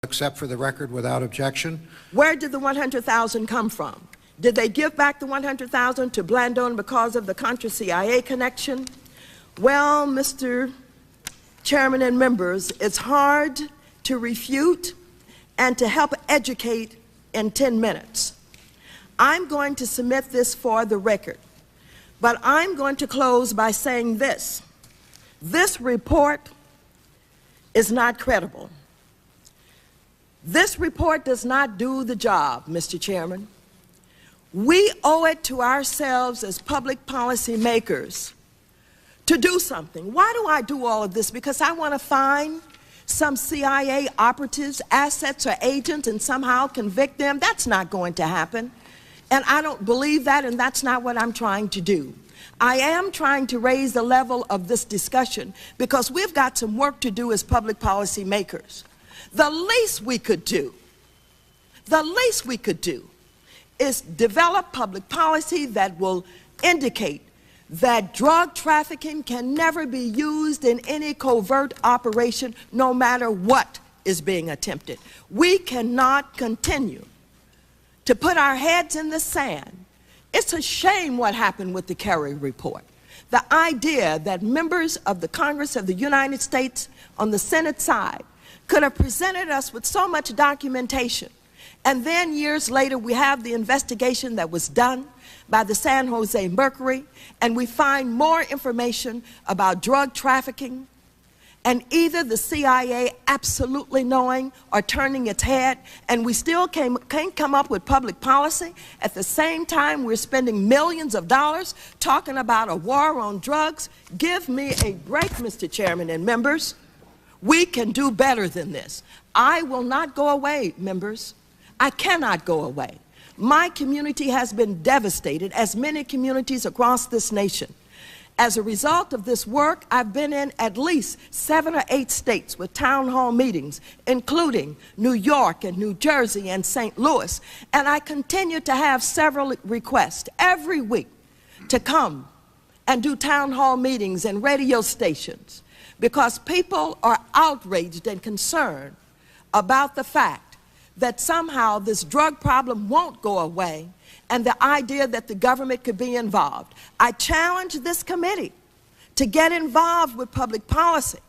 Accept for the record without objection. Where did the $100,000 come from? Did they give back the $100,000 to Blandon because of the Contra-CIA connection? Well, Mr. Chairman and members, it's hard to refute and to help educate in 10 minutes. I'm going to submit this for the record, but I'm going to close by saying this. This report is not credible. This report does not do the job, Mr. Chairman. We owe it to ourselves as public policy makers to do something. Why do I do all of this? Because I want to find some CIA operatives, assets, or agents and somehow convict them. That's not going to happen. And I don't believe that, and that's not what I'm trying to do. I am trying to raise the level of this discussion because we've got some work to do as public policy makers. The least we could do is develop public policy that will indicate that drug trafficking can never be used in any covert operation, no matter what is being attempted. We cannot continue to put our heads in the sand. It's a shame what happened with the Kerry report. The idea that members of the Congress of the United States on the Senate side could have presented us with so much documentation, and then years later we have the investigation that was done by the San Jose Mercury, and we find more information about drug trafficking, and either the CIA absolutely knowing or turning its head, and we still can't come up with public policy. At the same time, we're spending millions of dollars talking about a war on drugs. Give me a break, Mr. Chairman and members. We can do better than this. I will not go away, members. I cannot go away. My community has been devastated, as many communities across this nation. As a result of this work, I've been in at least 7 or 8 states with town hall meetings, including New York and New Jersey and St. Louis, and I continue to have several requests every week to come and do town hall meetings and radio stations, because people are outraged and concerned about the fact that somehow this drug problem won't go away, and the idea that the government could be involved. I challenge this committee to get involved with public policy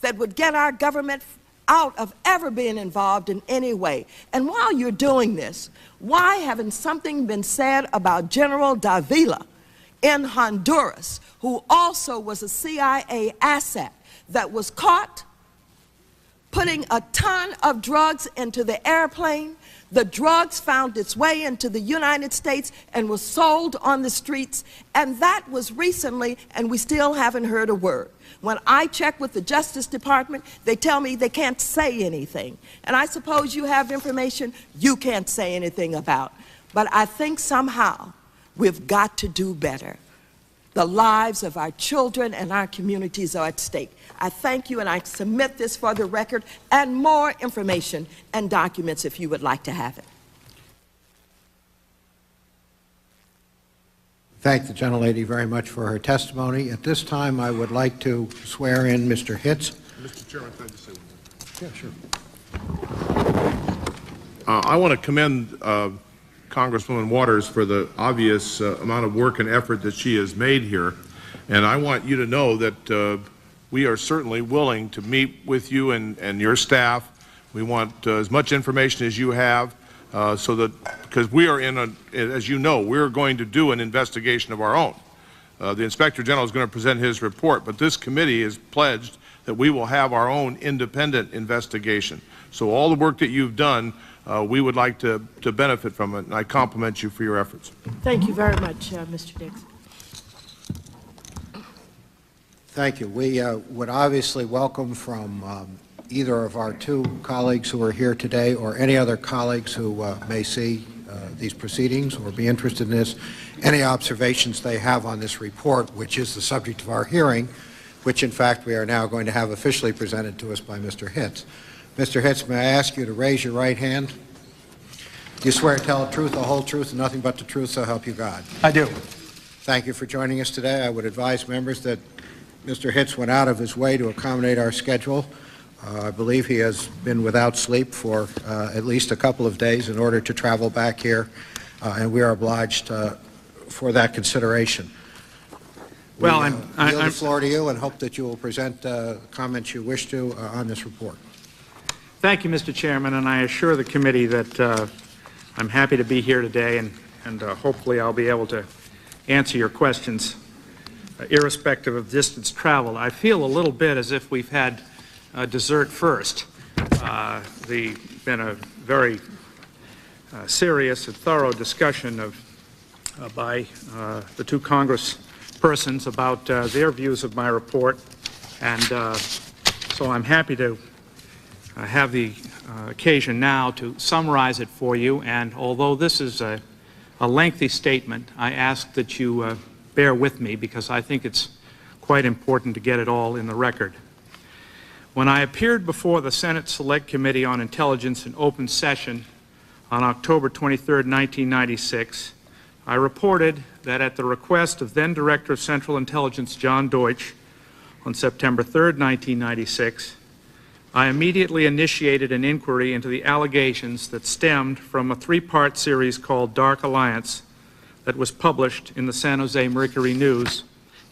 that would get our government out of ever being involved in any way. And while you're doing this, why haven't something been said about General Davila in Honduras, who also was a CIA asset that was caught putting a ton of drugs into the airplane? The drugs found its way into the United States and was sold on the streets, and that was recently, and we still haven't heard a word. When I check with the Justice Department, they tell me they can't say anything. And I suppose you have information you can't say anything about. But I think somehow we've got to do better. The lives of our children and our communities are at stake. I thank you, and I submit this for the record, and more information and documents if you would like to have it. Thank the gentlelady very much for her testimony. At this time, I would like to swear in Mr. Hitz. Mr. Chairman, can I just say one Yeah, thing? sure. I want to commend Congresswoman Waters for the obvious amount of work and effort that she has made here. And I want you to know that we are certainly willing to meet with you and your staff. We want as much information as you have, so that, because we are as you know, we're going to do an investigation of our own. The Inspector General is going to present his report, but this committee is pledged that we will have our own independent investigation. So all the work that you've done, we would like to benefit from it, and I compliment you for your efforts. Thank you very much, Mr. Dixon. Thank you. We would obviously welcome from either of our 2 colleagues who are here today, or any other colleagues who may see these proceedings or be interested in this, any observations they have on this report, which is the subject of our hearing, which in fact we are now going to have officially presented to us by Mr. Hitz. Mr. Hitz, may I ask you to raise your right hand? Do you swear to tell the truth, the whole truth, and nothing but the truth, so help you God? I do. Thank you for joining us today. I would advise members that Mr. Hitz went out of his way to accommodate our schedule. I believe he has been without sleep for at least a couple of days in order to travel back here, and we are obliged for that consideration. Well, I yield the floor to you and hope that you will present comments you wish to on this report. Thank you, Mr. Chairman, and I assure the committee that I'm happy to be here today, and hopefully I'll be able to answer your questions, irrespective of distance traveled. I feel a little bit as if we've had dessert first. Been a very serious and thorough discussion by the two Congresspersons about their views of my report, and so I'm happy to have the occasion now to summarize it for you. And although this is a lengthy statement, I ask that you bear with me because I think it's quite important to get it all in the record. When I appeared before the Senate Select Committee on Intelligence in open session on October 23, 1996, I reported that at the request of then Director of Central Intelligence John Deutsch on September 3, 1996, I immediately initiated an inquiry into the allegations that stemmed from a three-part series called Dark Alliance that was published in the San Jose Mercury News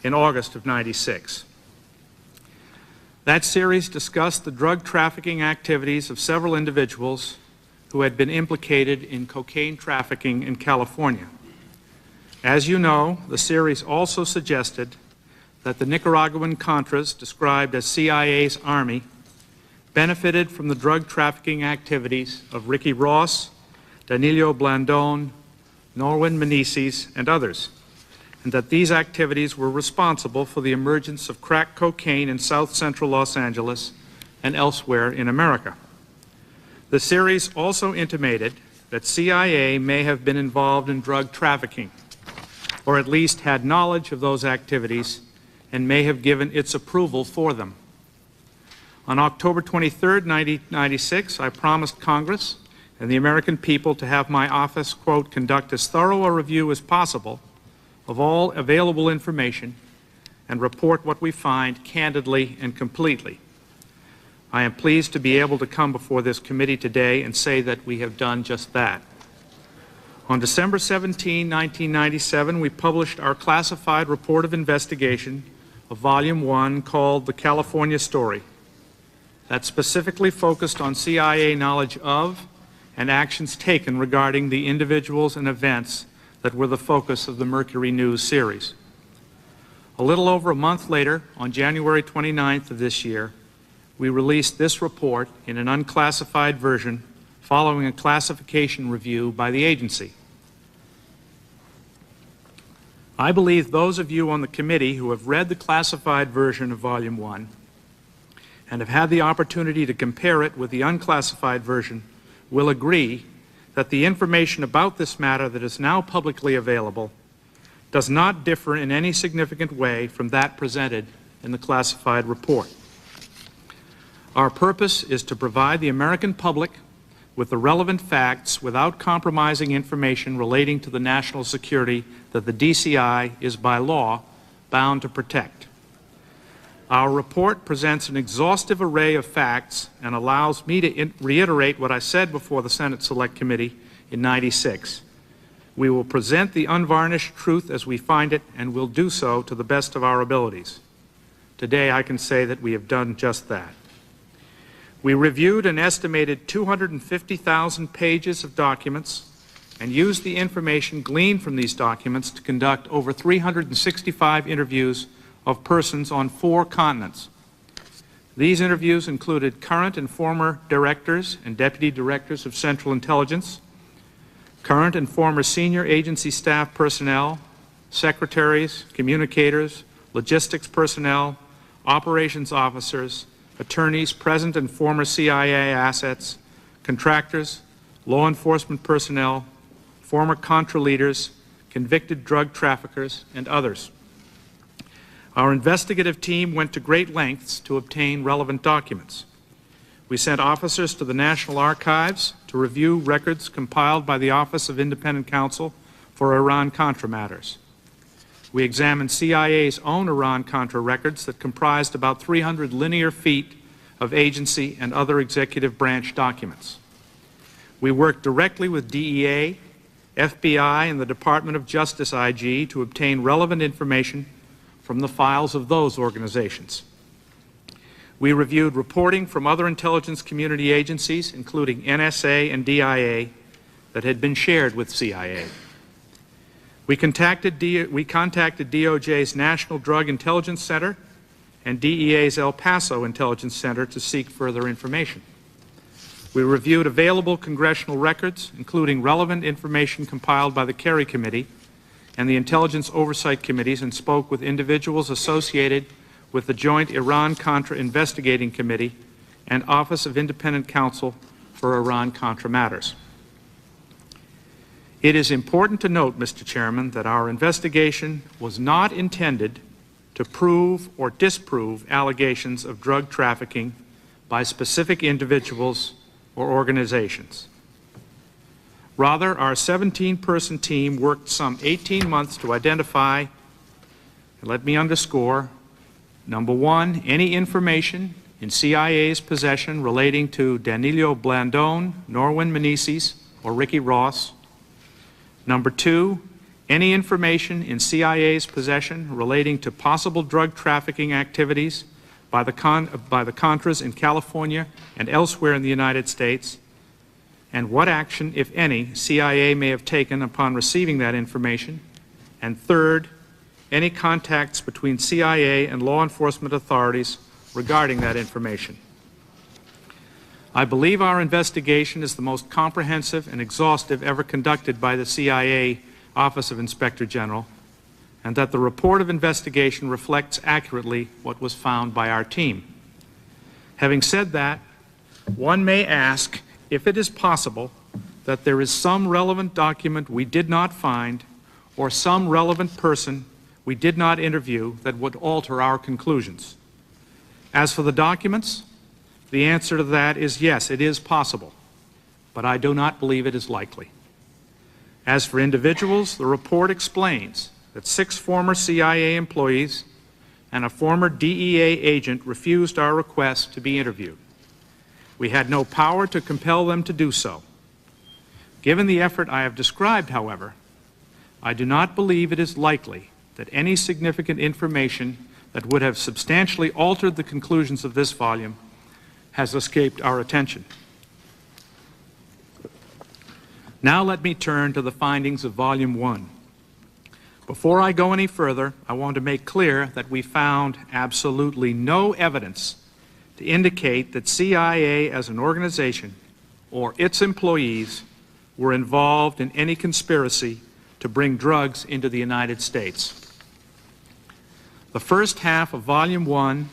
in August of '96. That series discussed the drug trafficking activities of several individuals who had been implicated in cocaine trafficking in California. As you know, the series also suggested that the Nicaraguan Contras, described as CIA's army, benefited from the drug trafficking activities of Ricky Ross, Danilo Blandon, Norwin Meneses, and others, and that these activities were responsible for the emergence of crack cocaine in south central Los Angeles and elsewhere in America. The series also intimated that CIA may have been involved in drug trafficking, or at least had knowledge of those activities and may have given its approval for them. On October 23, 1996, I promised Congress and the American people to have my office, quote, conduct as thorough a review as possible of all available information and report what we find candidly and completely. I am pleased to be able to come before this committee today and say that we have done just that. On December 17, 1997, we published our classified report of investigation of Volume 1 called The California Story, that specifically focused on CIA knowledge of and actions taken regarding the individuals and events that were the focus of the Mercury News series. A little over a month later, on January 29th of this year, we released this report in an unclassified version following a classification review by the agency. I believe those of you on the committee who have read the classified version of Volume 1 and have had the opportunity to compare it with the unclassified version will agree that the information about this matter that is now publicly available does not differ in any significant way from that presented in the classified report. Our purpose is to provide the American public with the relevant facts without compromising information relating to the national security that the DCI is by law bound to protect. Our report presents an exhaustive array of facts and allows me to reiterate what I said before the Senate Select Committee in '96. We will present the unvarnished truth as we find it, and will do so to the best of our abilities. Today, I can say that we have done just that. We reviewed an estimated 250,000 pages of documents and used the information gleaned from these documents to conduct over 365 interviews of persons on 4 continents. These interviews included current and former directors and deputy directors of Central Intelligence, current and former senior agency staff personnel, secretaries, communicators, logistics personnel, operations officers, attorneys, present and former CIA assets, contractors, law enforcement personnel, former Contra leaders, convicted drug traffickers, and others. Our investigative team went to great lengths to obtain relevant documents. We sent officers to the National Archives to review records compiled by the Office of Independent Counsel for Iran-Contra matters. We examined CIA's own Iran-Contra records that comprised about 300 linear feet of agency and other executive branch documents. We worked directly with DEA, FBI, and the Department of Justice IG to obtain relevant information from the files of those organizations. We reviewed reporting from other intelligence community agencies, including NSA and DIA, that had been shared with CIA. We contacted DOJ's National Drug Intelligence Center and DEA's El Paso Intelligence Center to seek further information. We reviewed available congressional records, including relevant information compiled by the Kerry Committee and the Intelligence Oversight Committees, and spoke with individuals associated with the Joint Iran-Contra Investigating Committee and Office of Independent Counsel for Iran-Contra Matters. It is important to note, Mr. Chairman, that our investigation was not intended to prove or disprove allegations of drug trafficking by specific individuals or organizations. Rather, our 17-person team worked some 18 months to identify, and let me underscore, number one, any information in CIA's possession relating to Danilo Blandón, Norwin Menezes, or Ricky Ross. Number two, any information in CIA's possession relating to possible drug trafficking activities by the Contras in California and elsewhere in the United States, and what action, if any, CIA may have taken upon receiving that information. And third, any contacts between CIA and law enforcement authorities regarding that information. I believe our investigation is the most comprehensive and exhaustive ever conducted by the CIA Office of Inspector General, and that the report of investigation reflects accurately what was found by our team. Having said that, one may ask if it is possible that there is some relevant document we did not find or some relevant person we did not interview that would alter our conclusions. As for the documents, the answer to that is yes, it is possible, but I do not believe it is likely. As for individuals, the report explains that 6 former CIA employees and a former DEA agent refused our request to be interviewed. We had no power to compel them to do so. Given the effort I have described, however, I do not believe it is likely that any significant information that would have substantially altered the conclusions of this volume has escaped our attention. Now let me turn to the findings of Volume 1. Before I go any further, I want to make clear that we found absolutely no evidence to indicate that CIA as an organization or its employees were involved in any conspiracy to bring drugs into the United States. The first half of Volume 1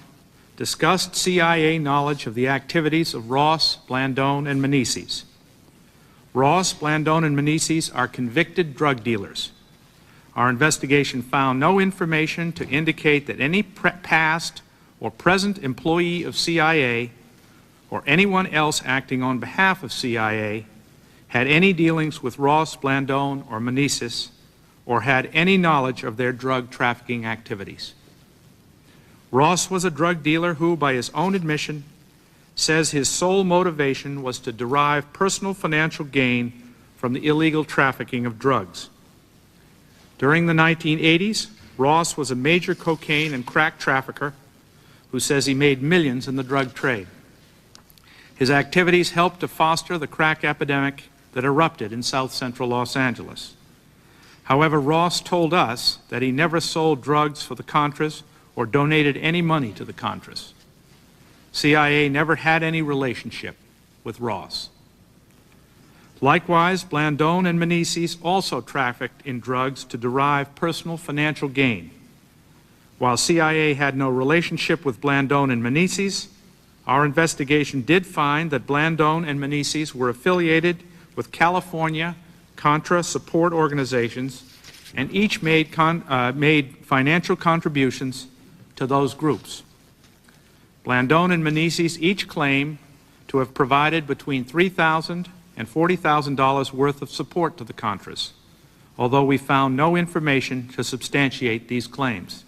discussed CIA knowledge of the activities of Ross, Blandón, and Menezes. Ross, Blandón, and Menezes are convicted drug dealers. Our investigation found no information to indicate that any past or present employee of CIA or anyone else acting on behalf of CIA had any dealings with Ross, Blandón, or Menezes, or had any knowledge of their drug trafficking activities. Ross was a drug dealer who, by his own admission, says his sole motivation was to derive personal financial gain from the illegal trafficking of drugs. During the 1980s, Ross was a major cocaine and crack trafficker who says he made millions in the drug trade. His activities helped to foster the crack epidemic that erupted in South Central Los Angeles. However, Ross told us that he never sold drugs for the Contras or donated any money to the Contras. CIA never had any relationship with Ross. Likewise, Blandón and Menezes also trafficked in drugs to derive personal financial gain. While CIA had no relationship with Blandón and Menezes, our investigation did find that Blandón and Menezes were affiliated with California Contra support organizations and each made financial contributions to those groups. Blandón and Menezes each claim to have provided between $3,000 and $40,000 worth of support to the Contras, although we found no information to substantiate these claims.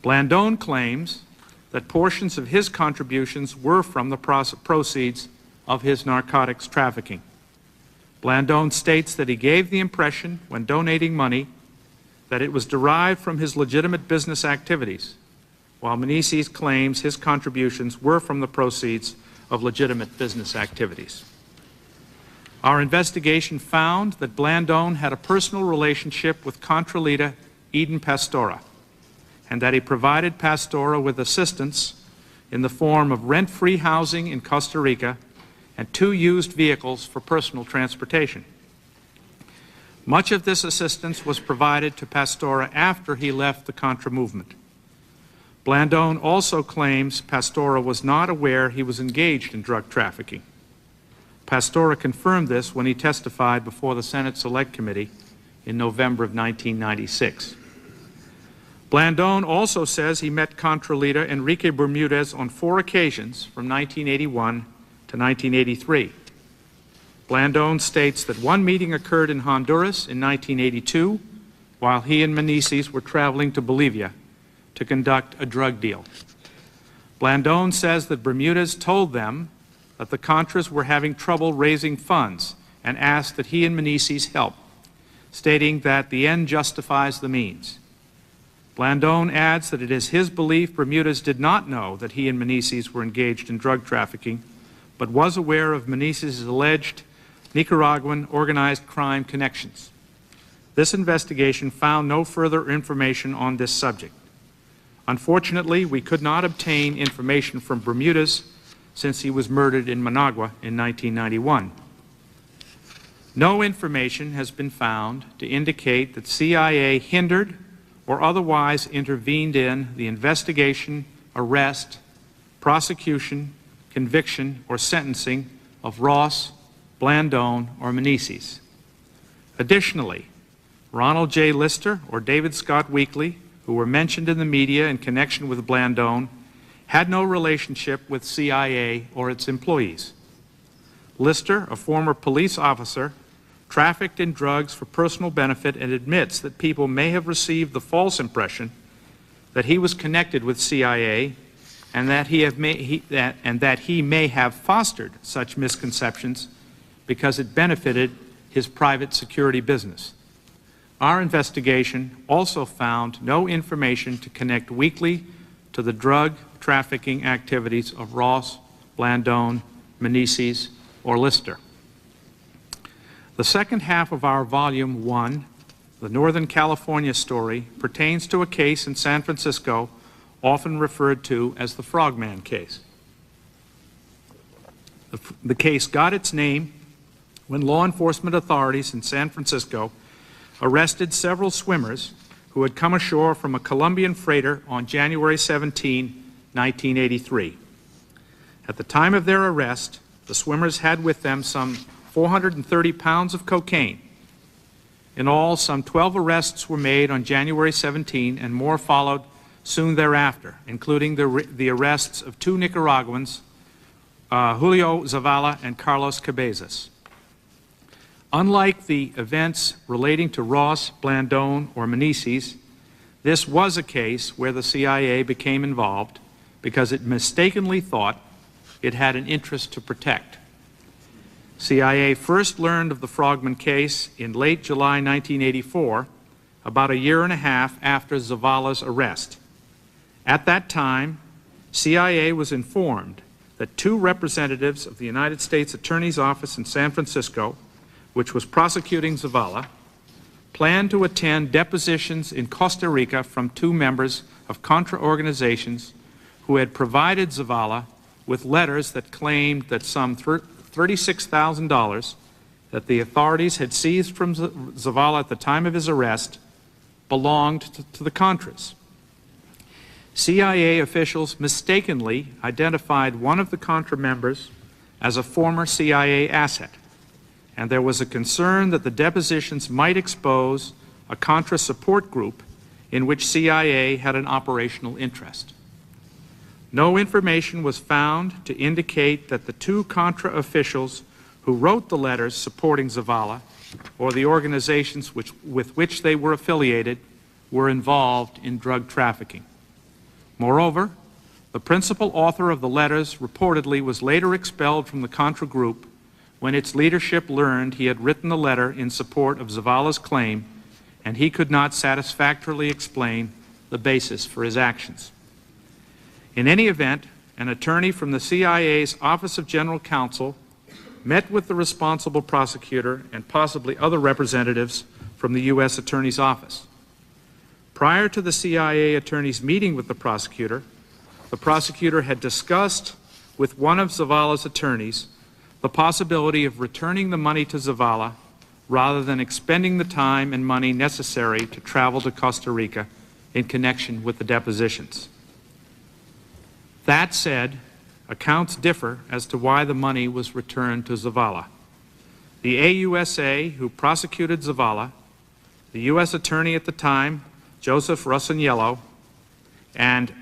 Blandón claims that portions of his contributions were from the proceeds of his narcotics trafficking. Blandón states that he gave the impression, when donating money, that it was derived from his legitimate business activities, while Meneses claims his contributions were from the proceeds of legitimate business activities. Our investigation found that Blandón had a personal relationship with Contra leader Eden Pastora, and that he provided Pastora with assistance in the form of rent-free housing in Costa Rica and 2 used vehicles for personal transportation. Much of this assistance was provided to Pastora after he left the Contra movement. Blandón also claims Pastora was not aware he was engaged in drug trafficking. Pastora confirmed this when he testified before the Senate Select Committee in November of 1996. Blandón also says he met Contra leader Enrique Bermudez on 4 occasions from 1981 to 1983. Blandón states that one meeting occurred in Honduras in 1982 while he and Meneses were traveling to Bolivia to conduct a drug deal. Blandón says that Bermudez told them that the Contras were having trouble raising funds and asked that he and Meneses help, stating that the end justifies the means. Blandón adds that it is his belief Bermudez did not know that he and Meneses were engaged in drug trafficking, but was aware of Meneses' alleged Nicaraguan organized crime connections. This investigation found no further information on this subject. Unfortunately, we could not obtain information from Bermudez since he was murdered in Managua in 1991. No information has been found to indicate that CIA hindered or otherwise intervened in the investigation, arrest, prosecution, conviction, or sentencing of Ross, Blandón, or Meneses. Additionally, Ronald J. Lister or David Scott Weekly, who were mentioned in the media in connection with Blandón, had no relationship with CIA or its employees. Lister, a former police officer, trafficked in drugs for personal benefit and admits that people may have received the false impression that he was connected with CIA and that he may have fostered such misconceptions because it benefited his private security business. Our investigation also found no information to connect Weekly to the drug trafficking activities of Ross, Blandón, Meneses, or Lister. The second half of our Volume 1, the Northern California story, pertains to a case in San Francisco often referred to as the Frogman case. The case got its name when law enforcement authorities in San Francisco arrested several swimmers who had come ashore from a Colombian freighter on January 17, 1983. At the time of their arrest, the swimmers had with them some 430 pounds of cocaine. In all, some 12 arrests were made on January 17, and more followed soon thereafter, including the arrests of 2 Nicaraguans, Julio Zavala and Carlos Cabezas. Unlike the events relating to Ross, Blandón, or Meneses, this was a case where the CIA became involved because it mistakenly thought it had an interest to protect. CIA first learned of the Frogman case in late July 1984, about a year and a half after Zavala's arrest. At that time, CIA was informed that 2 representatives of the United States Attorney's Office in San Francisco, which was prosecuting Zavala, planned to attend depositions in Costa Rica from 2 members of Contra organizations who had provided Zavala with letters that claimed that some $36,000 that the authorities had seized from Zavala at the time of his arrest belonged to the Contras. CIA officials mistakenly identified one of the Contra members as a former CIA asset, and there was a concern that the depositions might expose a Contra support group in which CIA had an operational interest. No information was found to indicate that the 2 Contra officials who wrote the letters supporting Zavala or the organizations with which they were affiliated were involved in drug trafficking. Moreover, The principal author of the letters reportedly was later expelled from the Contra group when its leadership learned he had written the letter in support of Zavala's claim, and he could not satisfactorily explain the basis for his actions. In any event, an attorney from the CIA's Office of General Counsel met with the responsible prosecutor and possibly other representatives from the U.S. Attorney's Office. Prior to the CIA attorney's meeting with the prosecutor had discussed with one of Zavala's attorneys the possibility of returning the money to Zavala rather than expending the time and money necessary to travel to Costa Rica in connection with the depositions. That said, accounts differ as to why the money was returned to Zavala. The AUSA who prosecuted Zavala, the U.S. attorney at the time, Joseph Rossaniello, and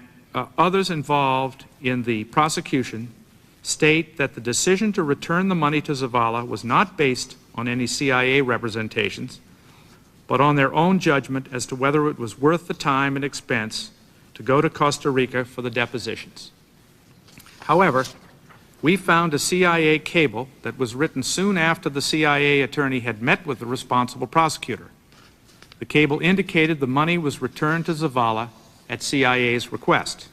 others involved in the prosecution state that the decision to return the money to Zavala was not based on any CIA representations, but on their own judgment as to whether it was worth the time and expense to go to Costa Rica for the depositions. However, we found a CIA cable that was written soon after the CIA attorney had met with the responsible prosecutor. The cable indicated the money was returned to Zavala at CIA's request.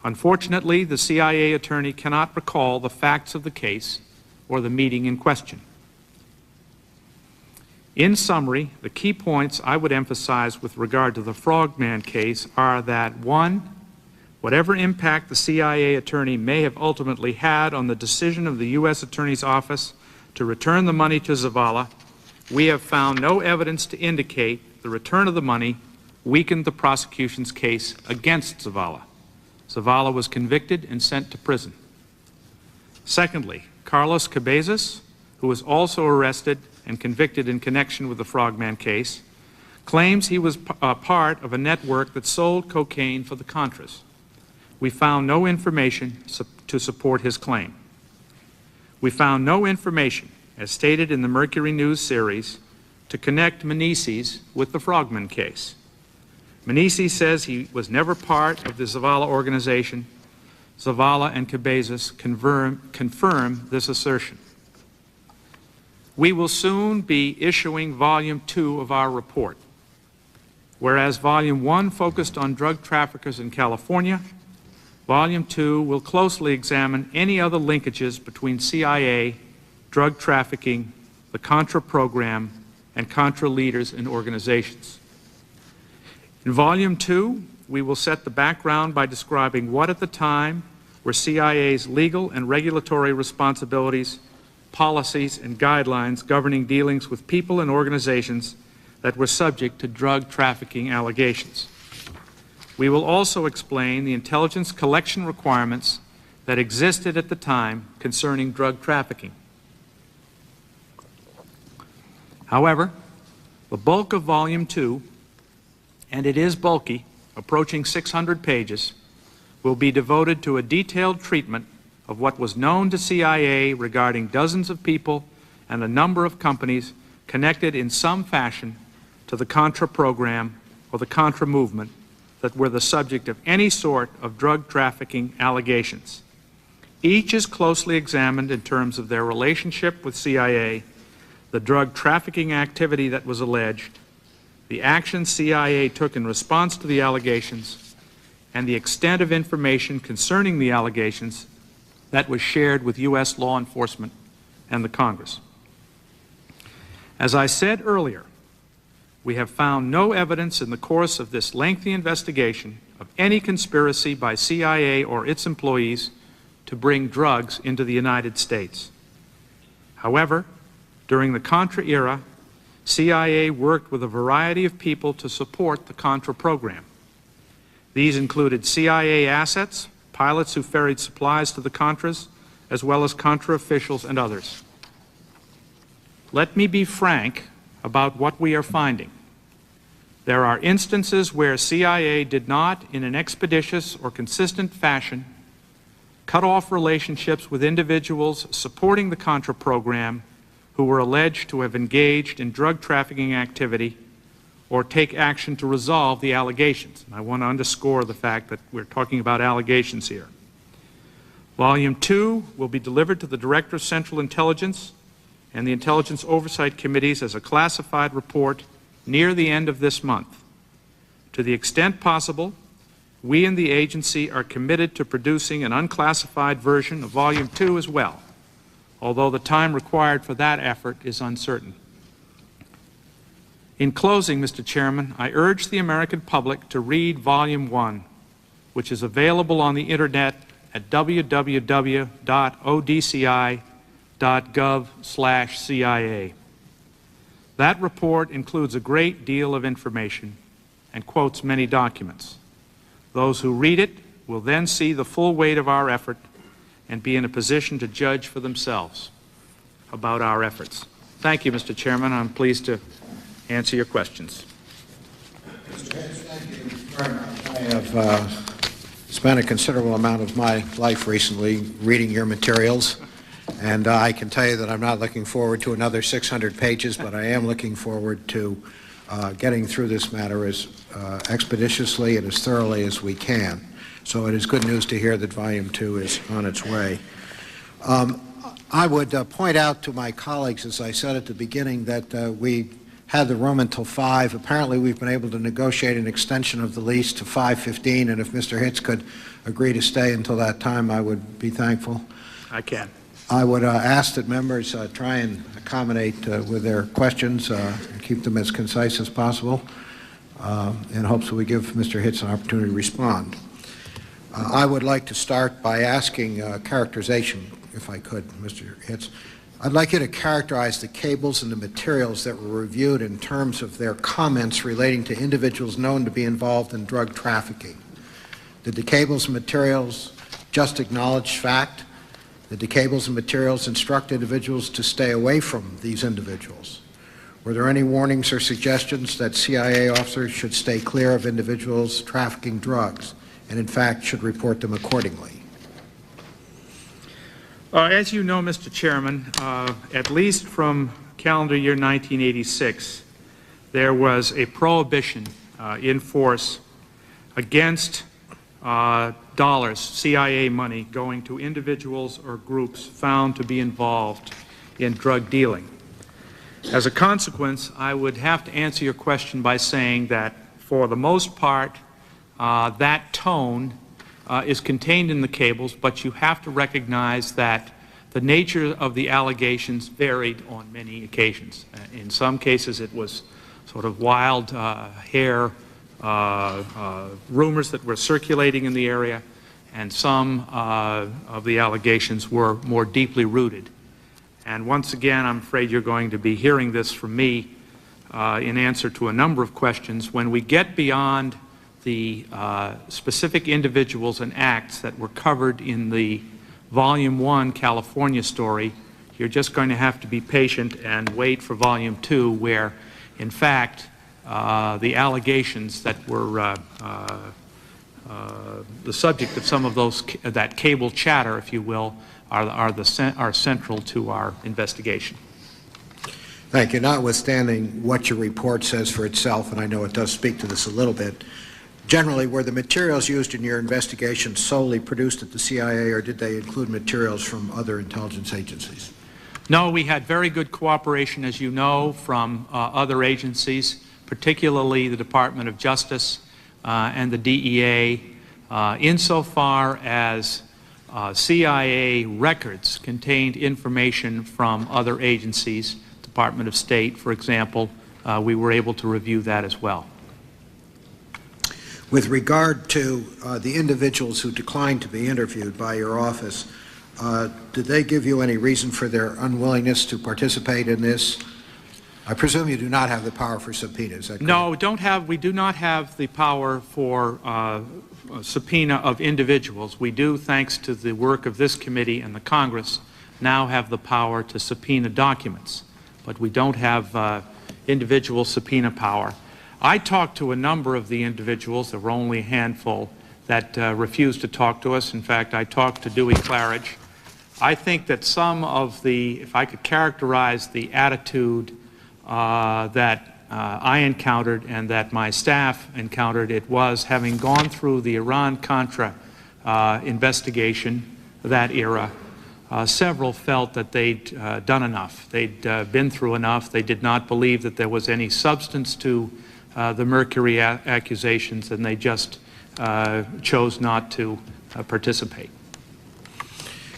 Unfortunately, the CIA attorney cannot recall the facts of the case or the meeting in question. In summary, the key points I would emphasize with regard to the Frogman case are that, 1, whatever impact the CIA attorney may have ultimately had on the decision of the U.S. Attorney's Office to return the money to Zavala, we have found no evidence to indicate the return of the money weakened the prosecution's case against Zavala. Zavala was convicted and sent to prison. Secondly, Carlos Cabezas, who was also arrested and convicted in connection with the Frogman case, claims he was part of a network that sold cocaine for the Contras. We found no information to support his claim. We found no information, as stated in the Mercury News series, to connect Meneses with the Frogman case. Meneses says he was never part of the Zavala organization. Zavala and Cabezas confirm this assertion. We will soon be issuing Volume 2 of our report. Whereas Volume 1 focused on drug traffickers in California, Volume 2 will closely examine any other linkages between CIA, drug trafficking, the Contra program, and Contra leaders and organizations. In Volume 2, we will set the background by describing what at the time were CIA's legal and regulatory responsibilities, policies, and guidelines governing dealings with people and organizations that were subject to drug trafficking allegations. We will also explain the intelligence collection requirements that existed at the time concerning drug trafficking. However, the bulk of Volume 2, and it is bulky, approaching 600 pages, will be devoted to a detailed treatment of what was known to CIA regarding dozens of people and a number of companies connected in some fashion to the Contra program or the Contra movement that were the subject of any sort of drug trafficking allegations. Each is closely examined in terms of their relationship with CIA, the drug trafficking activity that was alleged, the actions CIA took in response to the allegations, and the extent of information concerning the allegations that was shared with U.S. law enforcement and the Congress. As I said earlier, we have found no evidence in the course of this lengthy investigation of any conspiracy by CIA or its employees to bring drugs into the United States. However, during the Contra era, CIA worked with a variety of people to support the Contra program. These included CIA assets, pilots who ferried supplies to the Contras, as well as Contra officials and others. Let me be frank about what we are finding. There are instances where CIA did not, in an expeditious or consistent fashion, cut off relationships with individuals supporting the Contra program who were alleged to have engaged in drug trafficking activity, or take action to resolve the allegations. And I want to underscore the fact that we're talking about allegations here. Volume 2 will be delivered to the Director of Central Intelligence and the Intelligence Oversight Committees as a classified report near the end of this month. To the extent possible, we in the agency are committed to producing an unclassified version of Volume 2 as well, although the time required for that effort is uncertain. In closing, Mr. Chairman, I urge the American public to read Volume 1, which is available on the Internet at www.odci.gov/CIA. That report includes a great deal of information and quotes many documents. Those who read it will then see the full weight of our effort and be in a position to judge for themselves about our efforts. Thank you, Mr. Chairman. I'm pleased to answer your questions. Mr. Hayes, thank you very much. I have spent a considerable amount of my life recently reading your materials, and I can tell you that I'm not looking forward to another 600 pages, but I am looking forward to getting through this matter as expeditiously and as thoroughly as we can. So it is good news to hear that Volume 2 is on its way. I would point out to my colleagues, as I said at the beginning, that we had the room until 5. Apparently we've been able to negotiate an extension of the lease to 5:15, and if Mr. Hitz could agree to stay until that time, I would be thankful. I can. I would ask that members try and accommodate with their questions and keep them as concise as possible in hopes that we give Mr. Hitz an opportunity to respond. I would like to start by asking characterization, if I could, Mr. Hitz. I'd like you to characterize the cables and the materials that were reviewed in terms of their comments relating to individuals known to be involved in drug trafficking. Did the cables and materials just acknowledge fact? Did the cables and materials instruct individuals to stay away from these individuals? Were there any warnings or suggestions that CIA officers should stay clear of individuals trafficking drugs and, in fact, should report them accordingly? As you know, Mr. Chairman, at least from calendar year 1986, there was a prohibition in force against dollars, CIA money, going to individuals or groups found to be involved in drug dealing. As a consequence, I would have to answer your question by saying that, for the most part, that tone is contained in the cables, but you have to recognize that the nature of the allegations varied on many occasions. In some cases, it was sort of wild hair rumors that were circulating in the area, and some of the allegations were more deeply rooted. And once again, I'm afraid you're going to be hearing this from me in answer to a number of questions. When we get beyond the specific individuals and acts that were covered in the Volume 1 California story, you're just going to have to be patient and wait for Volume 2, where, in fact, the allegations that were the subject of some of those, that cable chatter, if you will, are central to our investigation. Thank you. Notwithstanding what your report says for itself, and I know it does speak to this a little bit, generally, were the materials used in your investigation solely produced at the CIA, or did they include materials from other intelligence agencies? No, we had very good cooperation, as you know, from other agencies, particularly the Department of Justice and the DEA, insofar as CIA records contained information from other agencies. Department of State, for example, we were able to review that as well. With regard to the individuals who declined to be interviewed by your office, did they give you any reason for their unwillingness to participate in this? I presume you do not have the power for subpoenas. No, we do not have the power for subpoena of individuals. We do, thanks to the work of this committee and the Congress, now have the power to subpoena documents, but we don't have individual subpoena power. I talked to a number of the individuals, there were only a handful, that refused to talk to us. In fact, I talked to Dewey Claridge. I think that some of the, if I could characterize the attitude that I encountered and that my staff encountered, it was having gone through the Iran-Contra investigation, that era, several felt that they'd done enough. They'd been through enough. They did not believe that there was any substance to the Mercury accusations, and they just chose not to participate.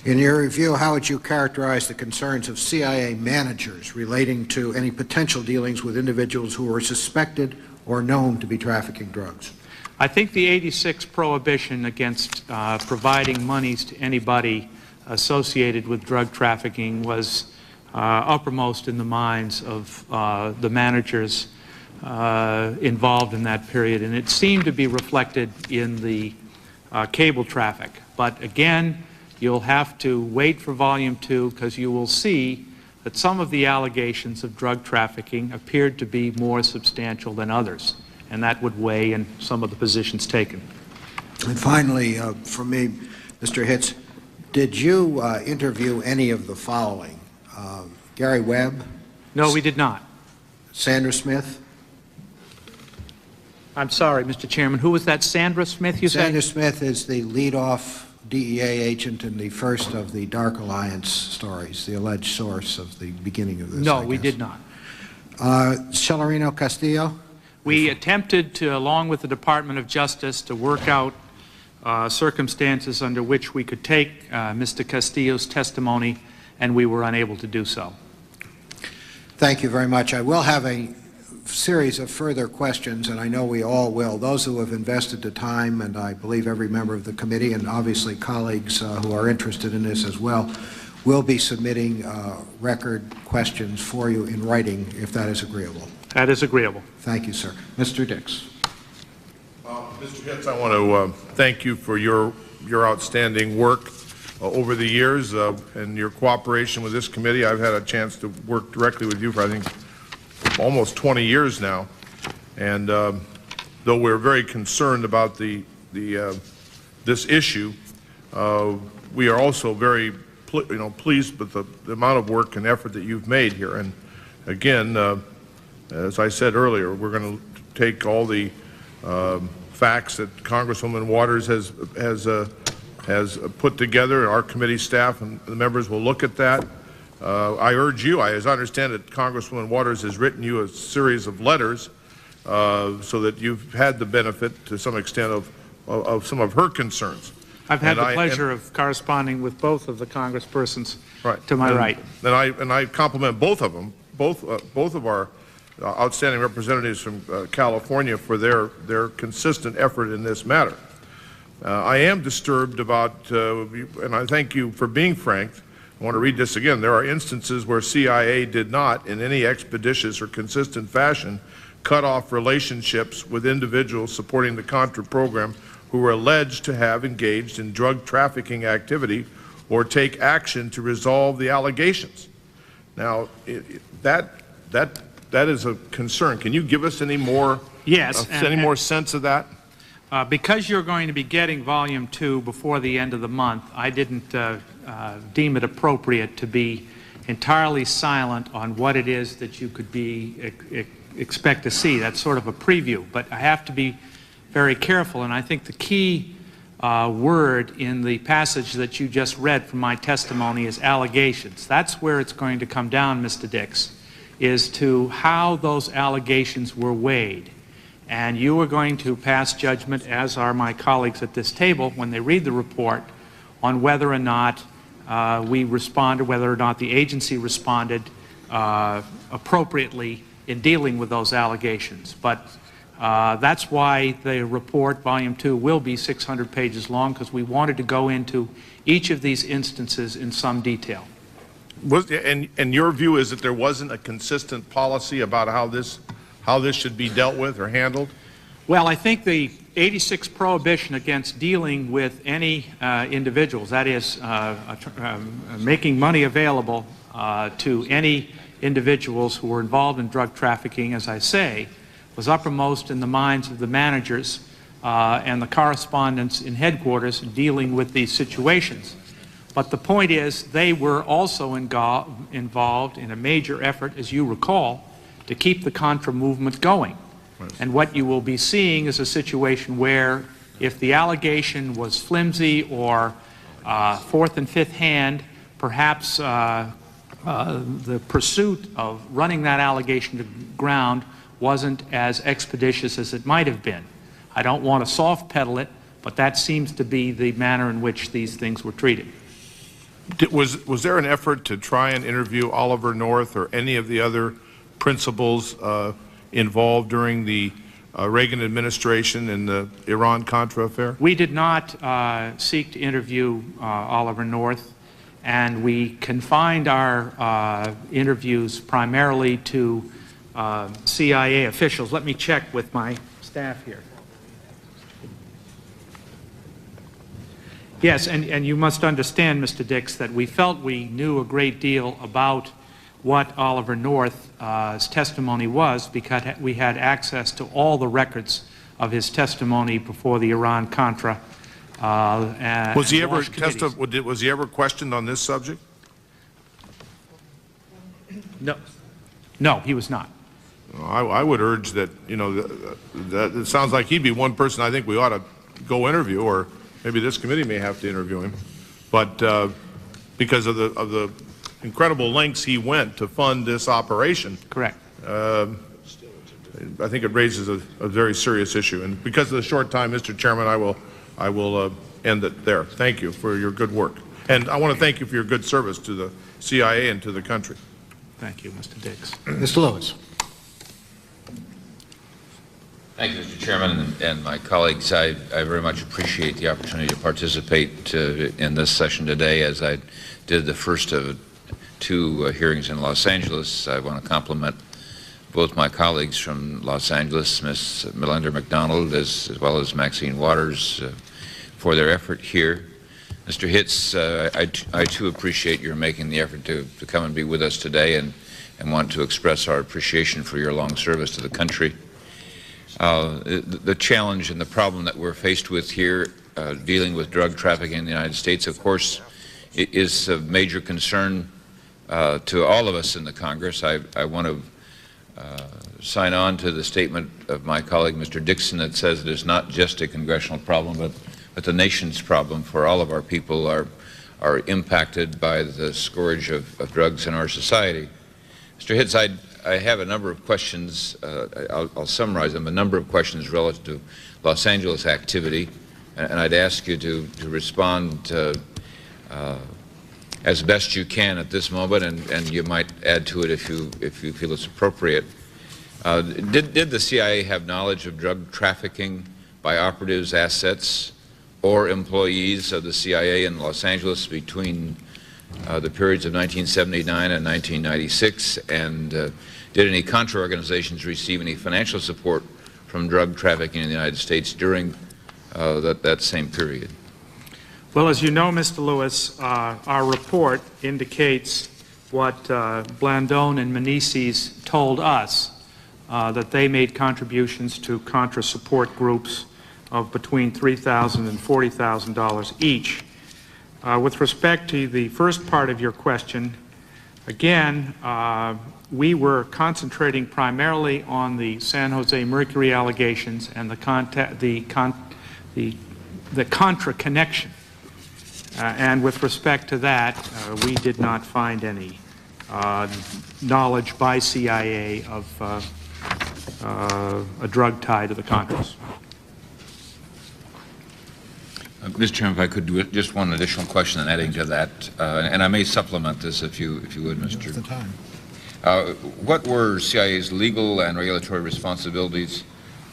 In your review, how would you characterize the concerns of CIA managers relating to any potential dealings with individuals who were suspected or known to be trafficking drugs? I think the '86 prohibition against providing monies to anybody associated with drug trafficking was uppermost in the minds of the managers involved in that period, and it seemed to be reflected in the cable traffic. But again, you'll have to wait for Volume 2, because you will see that some of the allegations of drug trafficking appeared to be more substantial than others, and that would weigh in some of the positions taken. And finally, for me, Mr. Hitz, did you interview any of the following? Gary Webb? No, we did not. Sandra Smith? I'm sorry, Mr. Chairman. Who was that Sandra Smith you said? Sandra Smith is the lead-off DEA agent in the first of the Dark Alliance stories, the alleged source of the beginning of this. No, we did not. Celerino Castillo? We attempted to, along with the Department of Justice, to work out circumstances under which we could take Mr. Castillo's testimony, and we were unable to do so. Thank you very much. I will have a series of further questions, and I know we all will. Those who have invested the time, and I believe every member of the committee, and obviously colleagues who are interested in this as well, will be submitting record questions for you in writing, if that is agreeable. That is agreeable. Thank you, sir. Mr. Dix. Mr. Hitz, I want to thank you for your outstanding work over the years and your cooperation with this committee. I've had a chance to work directly with you for, I think, almost 20 years now, and though we're very concerned about this issue, we are also very pleased with the amount of work and effort that you've made here. And again, as I said earlier, we're going to take all the facts that Congresswoman Waters has put together. Our committee staff and the members will look at that. I urge you, as I understand it, Congresswoman Waters has written you a series of letters so that you've had the benefit to some extent of some of her concerns. I've had the pleasure of corresponding with both of the congresspersons to my right. And I compliment both of them, both of our outstanding representatives from California for their consistent effort in this matter. I am disturbed about, and I thank you for being frank. I want to read this again. There are instances where CIA did not, in any expeditious or consistent fashion, cut off relationships with individuals supporting the Contra program who were alleged to have engaged in drug trafficking activity or take action to resolve the allegations. Now, that is a concern. Can you give us any more? Yes. Any more sense of that? Because you're going to be getting Volume 2 before the end of the month, I didn't deem it appropriate to be entirely silent on what it is that you could expect to see. That's sort of a preview, but I have to be very careful, and I think the key word in the passage that you just read from my testimony is allegations. That's where it's going to come down, Mr. Dix, is to how those allegations were weighed. And you are going to pass judgment, as are my colleagues at this table, when they read the report, on whether or not we responded, whether or not the agency responded appropriately in dealing with those allegations. But that's why the report, Volume 2, will be 600 pages long, because we wanted to go into each of these instances in some detail. And your view is that there wasn't a consistent policy about how this should be dealt with or handled? Well, I think the '86 prohibition against dealing with any individuals, that is, making money available to any individuals who were involved in drug trafficking, as I say, was uppermost in the minds of the managers and the correspondents in headquarters dealing with these situations. But the point is, they were also involved in a major effort, as you recall, to keep the Contra movement going. And what you will be seeing is a situation where if the allegation was flimsy or fourth and fifth hand, perhaps the pursuit of running that allegation to ground wasn't as expeditious as it might have been. I don't want to soft pedal it, but that seems to be the manner in which these things were treated. Was there an effort to try and interview Oliver North or any of the other principals involved during the Reagan administration in the Iran-Contra affair? We did not seek to interview Oliver North, and we confined our interviews primarily to CIA officials. Let me check with my staff here. Yes, and you must understand, Mr. Dix, that we felt we knew a great deal about what Oliver North's testimony was because we had access to all the records of his testimony before the Iran-Contra. Was he ever questioned on this subject? No. No, he was not. I would urge that, you know, that it sounds like he'd be one person I think we ought to go interview, or maybe this committee may have to interview him. But because of the incredible lengths he went to fund this operation. Correct. I think it raises a very serious issue. And because of the short time, Mr. Chairman, I will end it there. Thank you for your good work. And I want to thank you for your good service to the CIA and to the country. Thank you, Mr. Dix. Mr. Lewis. Thank you, Mr. Chairman, and my colleagues. I very much appreciate the opportunity to participate in this session today, as I did the first of two hearings in Los Angeles. I want to compliment both my colleagues from Los Angeles, Ms. Melinda McDonald, as well as Maxine Waters, for their effort here. Mr. Hitz, I too appreciate your making the effort to come and be with us today, and want to express our appreciation for your long service to the country. The challenge and the problem that we're faced with here, dealing with drug trafficking in the United States, of course, is of major concern to all of us in the Congress. I want to sign on to the statement of my colleague, Mr. Dixon, that says it is not just a congressional problem, but the nation's problem. For all of our people are impacted by the scourge of drugs in our society. Mr. Hitz, I have a number of questions. I'll summarize them. A number of questions relative to Los Angeles activity, and I'd ask you to respond as best you can at this moment, and you might add to it if you feel it's appropriate. Did the CIA have knowledge of drug trafficking by operatives, assets, or employees of the CIA in Los Angeles between the periods of 1979 and 1996, and did any Contra organizations receive any financial support from drug trafficking in the United States during that same period? Well, as you know, Mr. Lewis, our report indicates what Blandone and Menezes told us, that they made contributions to Contra support groups of between $3,000 and $40,000 each. With respect to the first part of your question, again, we were concentrating primarily on the San Jose Mercury allegations and the Contra connection. And with respect to that, we did not find any knowledge by CIA of a drug tie to the Contras. Mr. Chairman, if I could do just one additional question and adding to that, and I may supplement this if you would, Mr. The time. What were CIA's legal and regulatory responsibilities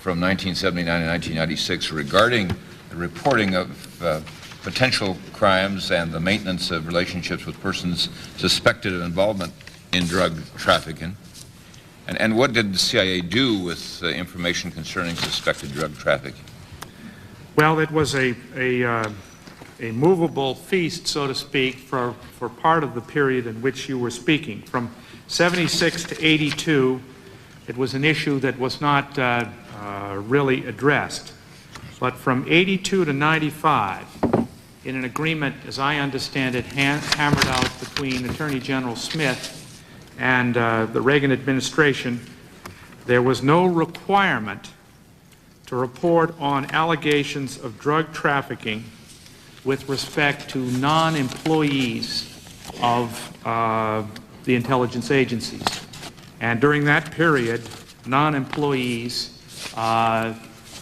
from 1979 to 1996 regarding the reporting of potential crimes and the maintenance of relationships with persons suspected of involvement in drug trafficking? And what did the CIA do with information concerning suspected drug trafficking? Well, it was a movable feast, so to speak, for part of the period in which you were speaking. From 76 to 82, it was an issue that was not really addressed. But from 82 to 95, in an agreement, as I understand it, hammered out between Attorney General Smith and the Reagan administration, there was no requirement to report on allegations of drug trafficking with respect to non-employees of the intelligence agencies. And during that period, non-employees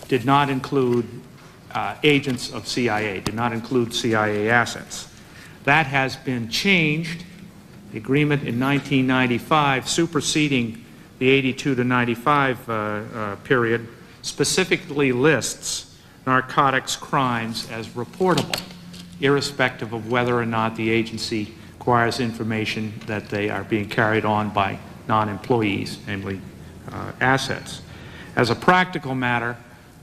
did not include agents of CIA, did not include CIA assets. That has been changed. The agreement in 1995, superseding the 82 to 95 period, specifically lists narcotics crimes as reportable, irrespective of whether or not the agency acquires information that they are being carried on by non-employees, namely assets. As a practical matter,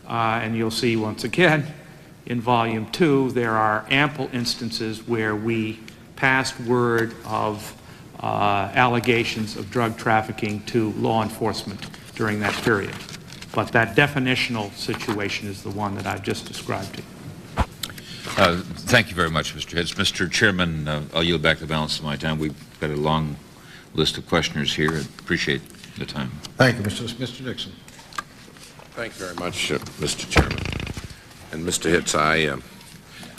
and you'll see once again in Volume 2, there are ample instances where we passed word of allegations of drug trafficking to law enforcement during that period. But that definitional situation is the one that I've just described to you. Thank you very much, Mr. Hitz. Mr. Chairman, I'll yield back the balance of my time. We've got a long list of questioners here. I appreciate the time. Thank you, Mr. Dixon. Thank you very much, Mr. Chairman. And Mr. Hitz,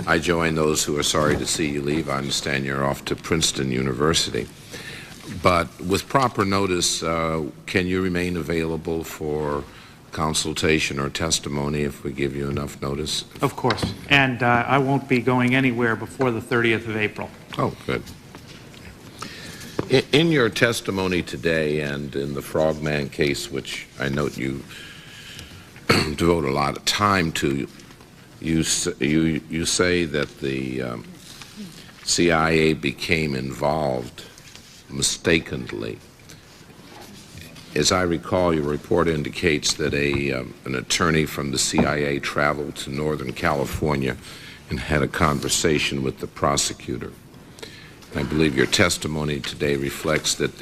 I join those who are sorry to see you leave. I understand you're off to Princeton University. But with proper notice, can you remain available for consultation or testimony if we give you enough notice? Of course. And I won't be going anywhere before the 30th of April. Oh, good. In your testimony today and in the Frogman case, which I note you devote a lot of time to, you say that the CIA became involved mistakenly. As I recall, your report indicates that an attorney from the CIA traveled to Northern California and had a conversation with the prosecutor. I believe your testimony today reflects that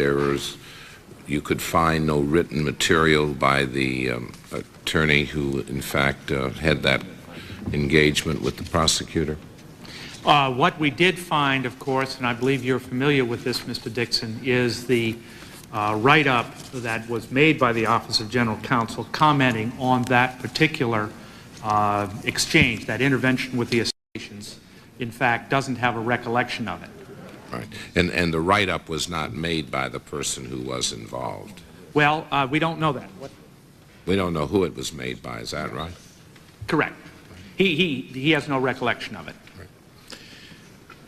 you could find no written material by the attorney who, in fact, had that engagement with the prosecutor. What we did find, of course, and I believe you're familiar with this, Mr. Dixon, is the write-up that was made by the Office of General Counsel commenting on that particular exchange, that intervention with the assassinations, in fact, doesn't have a recollection of it. Right. And the write-up was not made by the person who was involved? Well, we don't know that. We don't know who it was made by, is that right? Correct. He has no recollection of it. Right.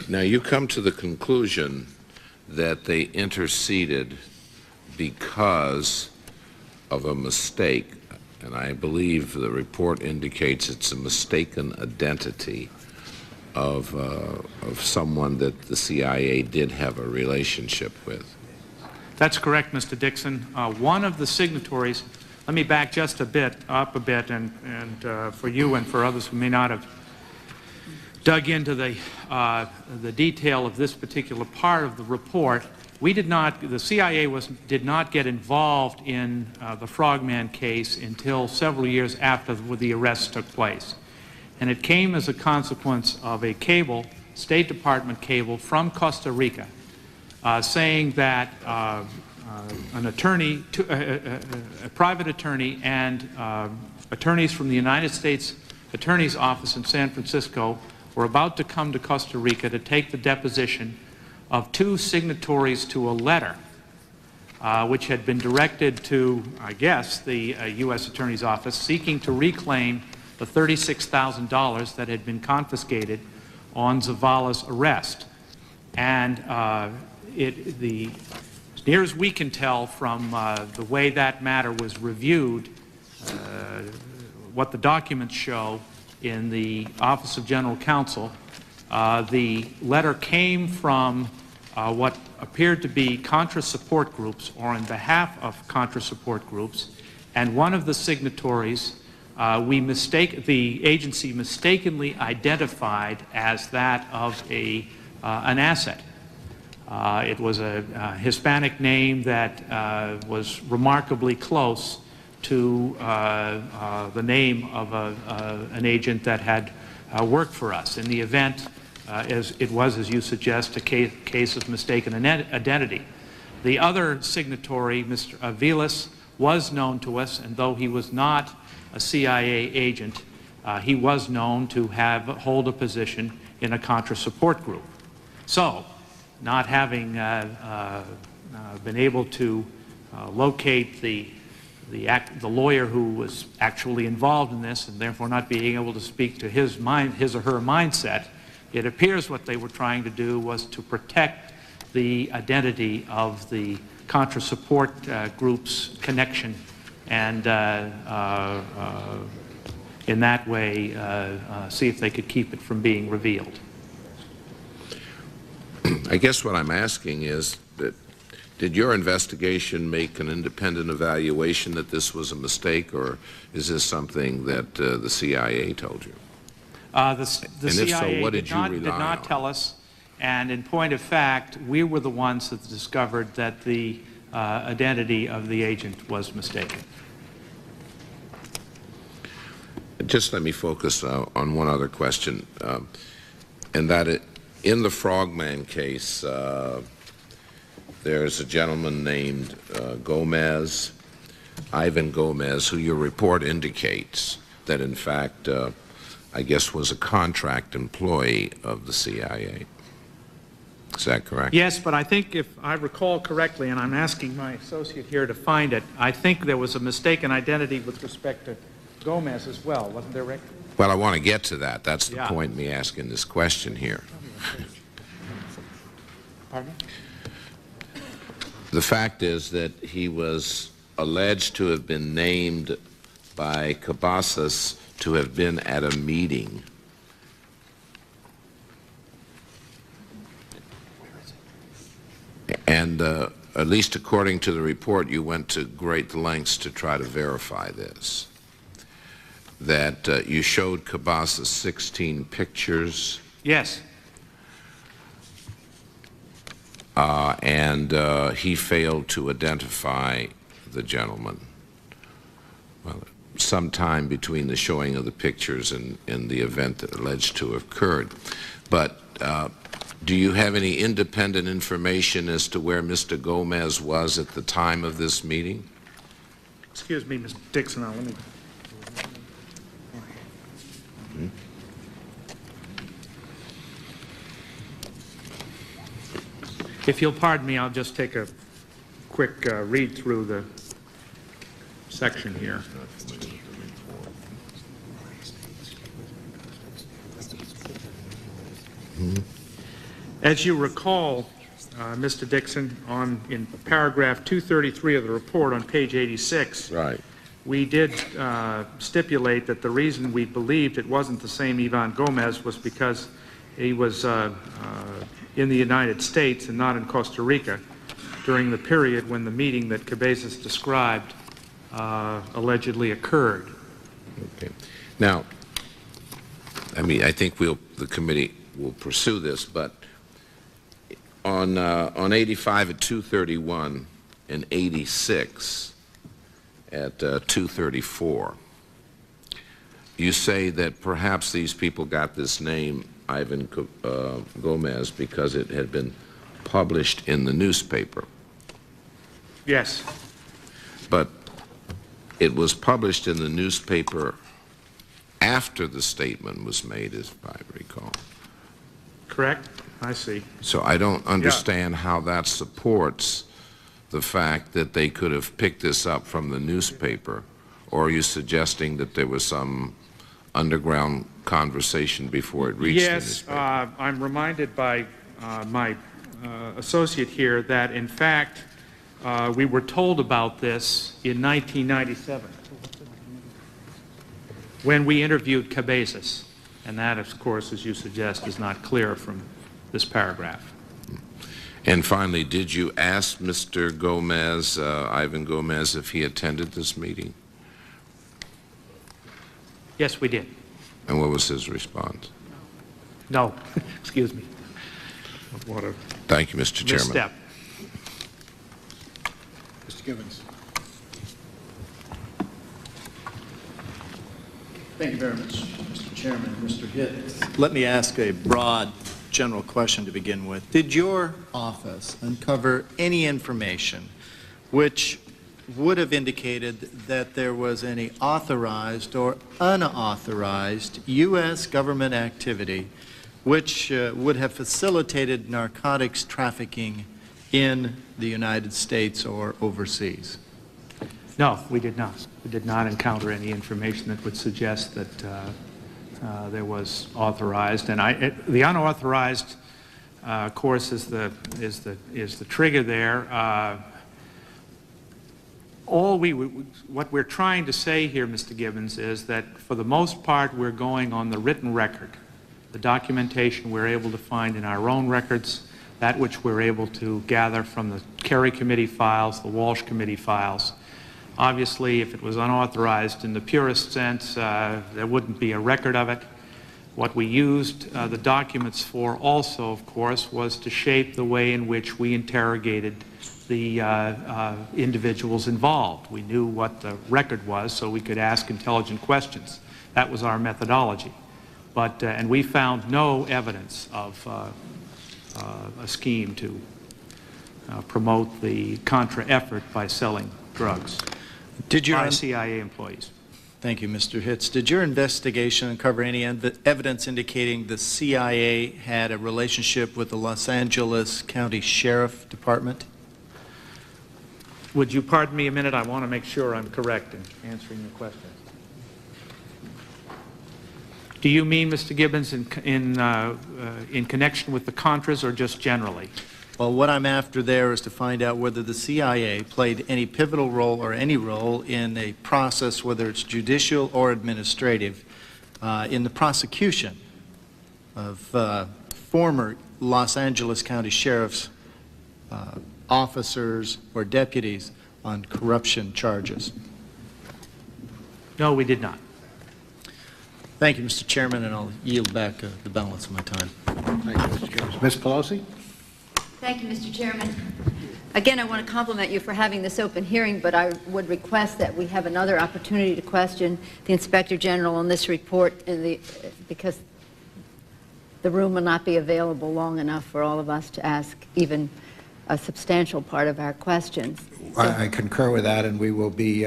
Now, you come to the conclusion that they interceded because of a mistake, and I believe the report indicates it's a mistaken identity of someone that the CIA did have a relationship with. That's correct, Mr. Dixon. One of the signatories, let me back just up a bit, and for you and for others who may not have dug into the detail of this particular part of the report, the CIA did not get involved in the Frogman case until several years after the arrest took place. And it came as a consequence of a cable, State Department cable from Costa Rica, saying that an attorney, a private attorney, and attorneys from the United States Attorney's Office in San Francisco were about to come to Costa Rica to take the deposition of two signatories to a letter which had been directed to, I guess, the U.S. Attorney's Office seeking to reclaim the $36,000 that had been confiscated on Zavala's arrest. And as near as we can tell from the way that matter was reviewed, what the documents show in the Office of General Counsel, the letter came from what appeared to be Contra support groups, or on behalf of Contra support groups, and one of the signatories the agency mistakenly identified as that of an asset. It was a Hispanic name that was remarkably close to the name of an agent that had worked for us. In the event, as you suggest, a case of mistaken identity. The other signatory, Mr. Aviles, was known to us, and though he was not a CIA agent, he was known to hold a position in a Contra support group. So, not having been able to locate the lawyer who was actually involved in this, and therefore not being able to speak to his or her mindset, it appears what they were trying to do was to protect the identity of the Contra support group's connection, and in that way see if they could keep it from being revealed. I guess what I'm asking is that did your investigation make an independent evaluation that this was a mistake, or is this something that the CIA told you? The if CIA so, what did you did rely not on? tell us, and in point of fact, we were the ones that discovered that the identity of the agent was mistaken. Just let me focus on one other question, and that in the Frogman case, there's a gentleman named Gomez, Ivan Gomez, who your report indicates that in fact, I guess, was a contract employee of the CIA. Is that correct? Yes, but I think if I recall correctly, and I'm asking my associate here to find it, I think there was a mistaken identity with respect to Gomez as well, wasn't there, Rick? Well, I want to get to that. That's the Yeah. point in me asking this question here. Pardon me? The fact is that he was alleged to have been named by Cabasas to have been at a meeting. And at least according to the report, you went to great lengths to try to verify this. That you showed Cabasas 16 pictures. Yes. And he failed to identify the gentleman. Well, sometime between the showing of the pictures and the event that alleged to have occurred. But do you have any independent information as to where Mr. Gomez was at the time of this meeting? Excuse me, Mr. Dixon, let me... If you'll pardon me, I'll just take a quick read through the section here. As you recall, Mr. Dixon, in paragraph 233 of the report on page 86, Right. we did stipulate that the reason we believed it wasn't the same Ivan Gomez was because he was in the United States and not in Costa Rica during the period when the meeting that Cabezas described allegedly occurred. Okay. Now, I mean, I think the committee will pursue this, but on 85 at 231 and 86 at 234, you say that perhaps these people got this name, Ivan Gomez, because it had been published in the newspaper. Yes. But it was published in the newspaper after the statement was made, as I recall. Correct? I see. So I don't understand how that supports the fact that they could have picked this up from the newspaper, or are you suggesting that there was some underground conversation before it reached the newspaper? Yes, I'm reminded by my associate here that, in fact, we were told about this in 1997 when we interviewed Cabezas, and that, of course, as you suggest, is not clear from this paragraph. And finally, did you ask Mr. Gomez, Ivan Gomez, if he attended this meeting? Yes, we did. And what was his response? No, excuse me. What a Thank you, Mr. Chairman. misstep. Mr. Givens. Thank you very much, Mr. Chairman. Mr. Hitt, let me ask a broad general question to begin with. Did your office uncover any information which would have indicated that there was any authorized or unauthorized U.S. government activity which would have facilitated narcotics trafficking in the United States or overseas? No, we did not. We did not encounter any information that would suggest that there was authorized. And the unauthorized, of course, is the trigger there. What we're trying to say here, Mr. Gibbons, is that for the most part we're going on the written record, the documentation we're able to find in our own records, that which we're able to gather from the Kerry Committee files, the Walsh Committee files. Obviously, if it was unauthorized in the purest sense, there wouldn't be a record of it. What we used the documents for also, of course, was to shape the way in which we interrogated the individuals involved. We knew what the record was, so we could ask intelligent questions. That was our methodology. But, and we found no evidence of a scheme to promote the Contra effort by selling drugs by CIA employees. Thank you, Mr. Hitz. Did your investigation uncover any evidence indicating the CIA had a relationship with the Los Angeles County Sheriff Department? Would you pardon me a minute? I want to make sure I'm correct in answering the question. Do you mean, Mr. Gibbons, in connection with the Contras or just generally? Well, what I'm after there is to find out whether the CIA played any pivotal role or any role in a process, whether it's judicial or administrative, in the prosecution of former Los Angeles County Sheriff's officers or deputies on corruption charges. No, we did not. Thank you, Mr. Chairman, and I'll yield back the balance of my time. Thank you, Mr. Gibbons. Ms. Pelosi? Thank you, Mr. Chairman. Again, I want to compliment you for having this open hearing, but I would request that we have another opportunity to question the Inspector General on this report because the room will not be available long enough for all of us to ask even a substantial part of our questions. So, I concur with that, and we will be,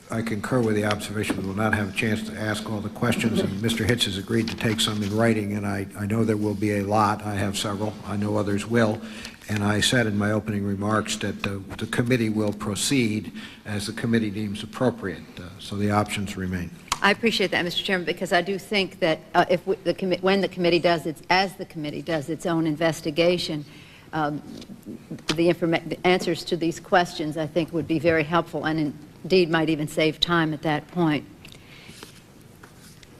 I concur with the observation. We will not have a chance to ask all the questions, and Mr. Hitz has agreed to take some in writing, and I know there will be a lot. I have several. I know others will. And I said in my opening remarks that the committee will proceed as the committee deems appropriate, so the options remain. I appreciate that, Mr. Chairman, because I do think that when the committee does its own investigation, the answers to these questions, I think, would be very helpful and indeed might even save time at that point.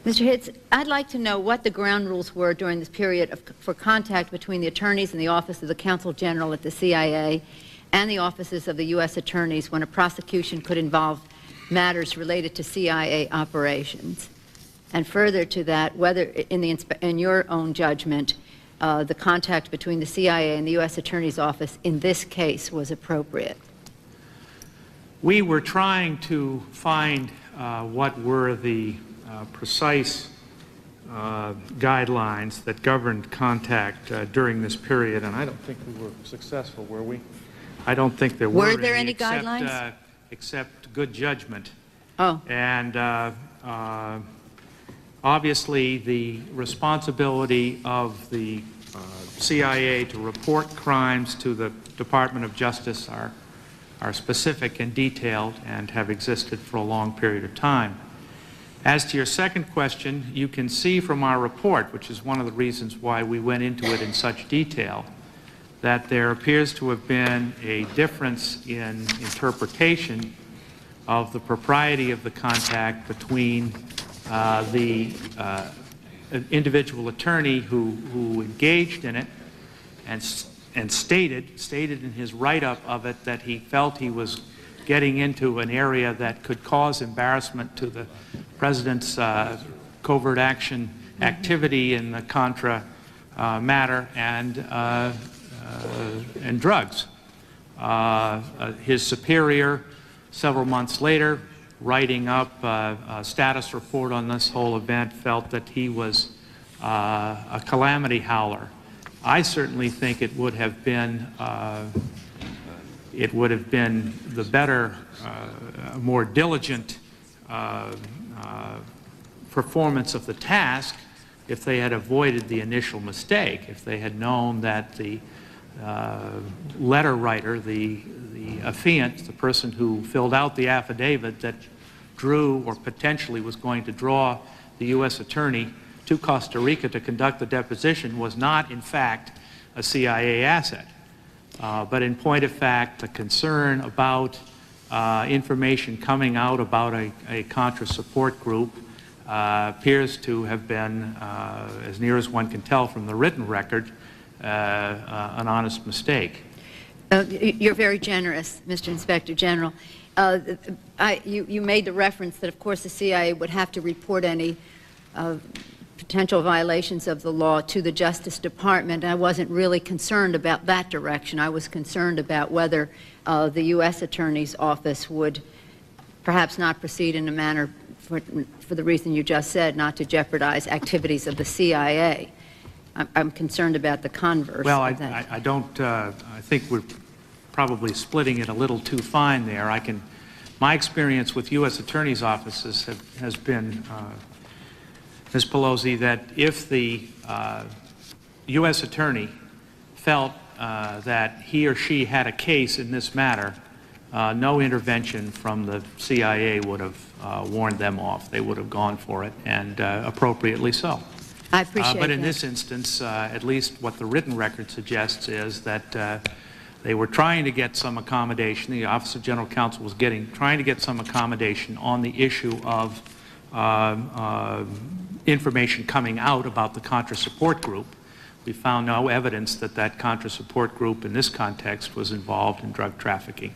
Mr. Hitz, I'd like to know what the ground rules were during this period for contact between the attorneys in the Office of the Counsel General at the CIA and the offices of the U.S. attorneys when a prosecution could involve matters related to CIA operations. And further to that, whether in your own judgment, the contact between the CIA and the U.S. Attorney's Office in this case was appropriate. We were trying to find what were the precise guidelines that governed contact during this period, and I don't think we were successful, were we? I don't think there were. Were there any guidelines? Except good judgment. Oh. And obviously the responsibility of the CIA to report crimes to the Department of Justice are specific and detailed and have existed for a long period of time. As to your second question, you can see from our report, which is one of the reasons why we went into it in such detail, that there appears to have been a difference in interpretation of the propriety of the contact between the individual attorney who engaged in it and stated in his write-up of it that he felt he was getting into an area that could cause embarrassment to the President's covert action activity in the Contra matter and drugs. His superior, several months later, writing up a status report on this whole event, felt that he was a calamity howler. I certainly think it would have been it would have been the better, more diligent performance of the task if they had avoided the initial mistake, if they had known that the letter writer, the affiant, the person who filled out the affidavit that drew or potentially was going to draw the U.S. attorney to Costa Rica to conduct the deposition, was not, in fact, a CIA asset. But in point of fact, the concern about information coming out about a Contra support group appears to have been, as near as one can tell from the written record, an honest mistake. You're very generous, Mr. Inspector General. You made the reference that, of course, the CIA would have to report any potential violations of the law to the Justice Department. I wasn't really concerned about that direction. I was concerned about whether the U.S. Attorney's Office would perhaps not proceed in a manner, for the reason you just said, not to jeopardize activities of the CIA. I'm concerned about the converse of that. I don't, I think we're probably splitting it a little too fine there. My experience with U.S. Attorney's offices has been, Ms. Pelosi, that if the U.S. Attorney felt that he or she had a case in this matter, no intervention from the CIA would have warned them off. They would have gone for it, and appropriately so. I appreciate that. But in this instance, at least what the written record suggests is that they were trying to get some accommodation. The Office of General Counsel was trying to get some accommodation on the issue of information coming out about the Contra support group. We found no evidence that that Contra support group in this context was involved in drug trafficking.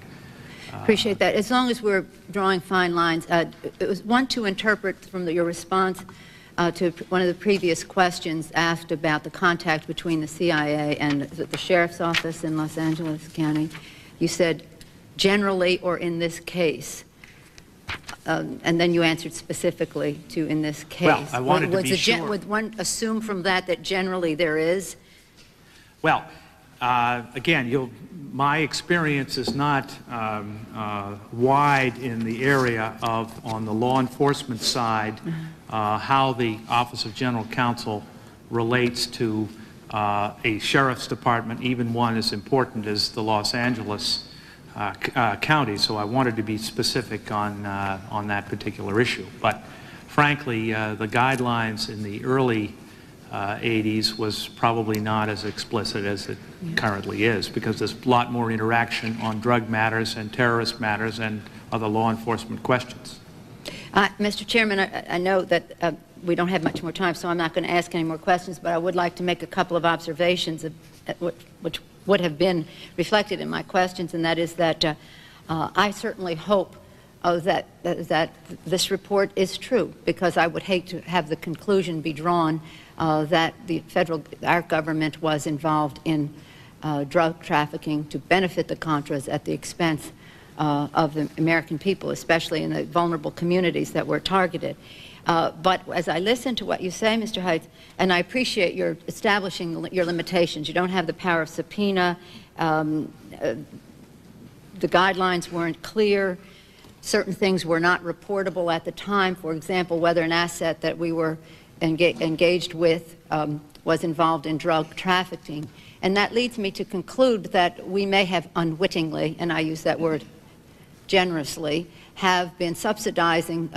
Appreciate that. As long as we're drawing fine lines, it was one to interpret from your response to one of the previous questions asked about the contact between the CIA and the Sheriff's Office in Los Angeles County. You said generally or in this case. And then you answered specifically to in this case. Well, I wanted to be sure. Would one assume from that generally there is? Well, again, my experience is not wide in the area of, on the law enforcement side, how the Office of General Counsel relates to a sheriff's department, even one as important as the Los Angeles County. So I wanted to be specific on that particular issue. But frankly, the guidelines in the early 80s was probably not as explicit as it currently is, because there's a lot more interaction on drug matters and terrorist matters and other law enforcement questions. Mr. Chairman, I know that we don't have much more time, so I'm not going to ask any more questions, but I would like to make a couple of observations which would have been reflected in my questions, and that is that I certainly hope that this report is true, because I would hate to have the conclusion be drawn that our government was involved in drug trafficking to benefit the Contras at the expense of the American people, especially in the vulnerable communities that were targeted. But as I listen to what you say, Mr. Heitz, and I appreciate your establishing your limitations. You don't have the power of subpoena. The guidelines weren't clear. Certain things were not reportable at the time. For example, whether an asset that we were engaged with was involved in drug trafficking. And that leads me to conclude that we may have unwittingly, and I use that word generously, have been subsidizing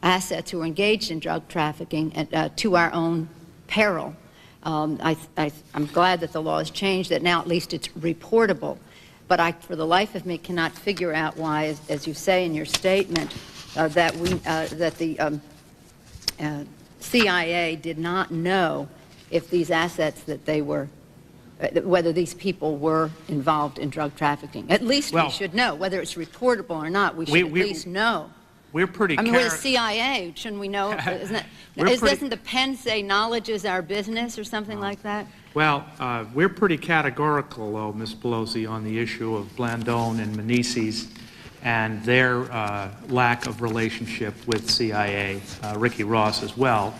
assets who are engaged in drug trafficking to our own peril. I'm glad that the law has changed, that now at least it's reportable. But I, for the life of me, cannot figure out why, as you say in your statement, that the CIA did not know if these assets that they were, whether these people were involved in drug trafficking. At least we should know. Whether it's reportable or not, we should at least know. We're pretty I mean, we're the CIA. Shouldn't we know? Doesn't the pen say knowledge is our business or something like that? Well, we're pretty categorical, though, Ms. Pelosi, on the issue of Blandone and Menezes and their lack of relationship with CIA, Ricky Ross as well.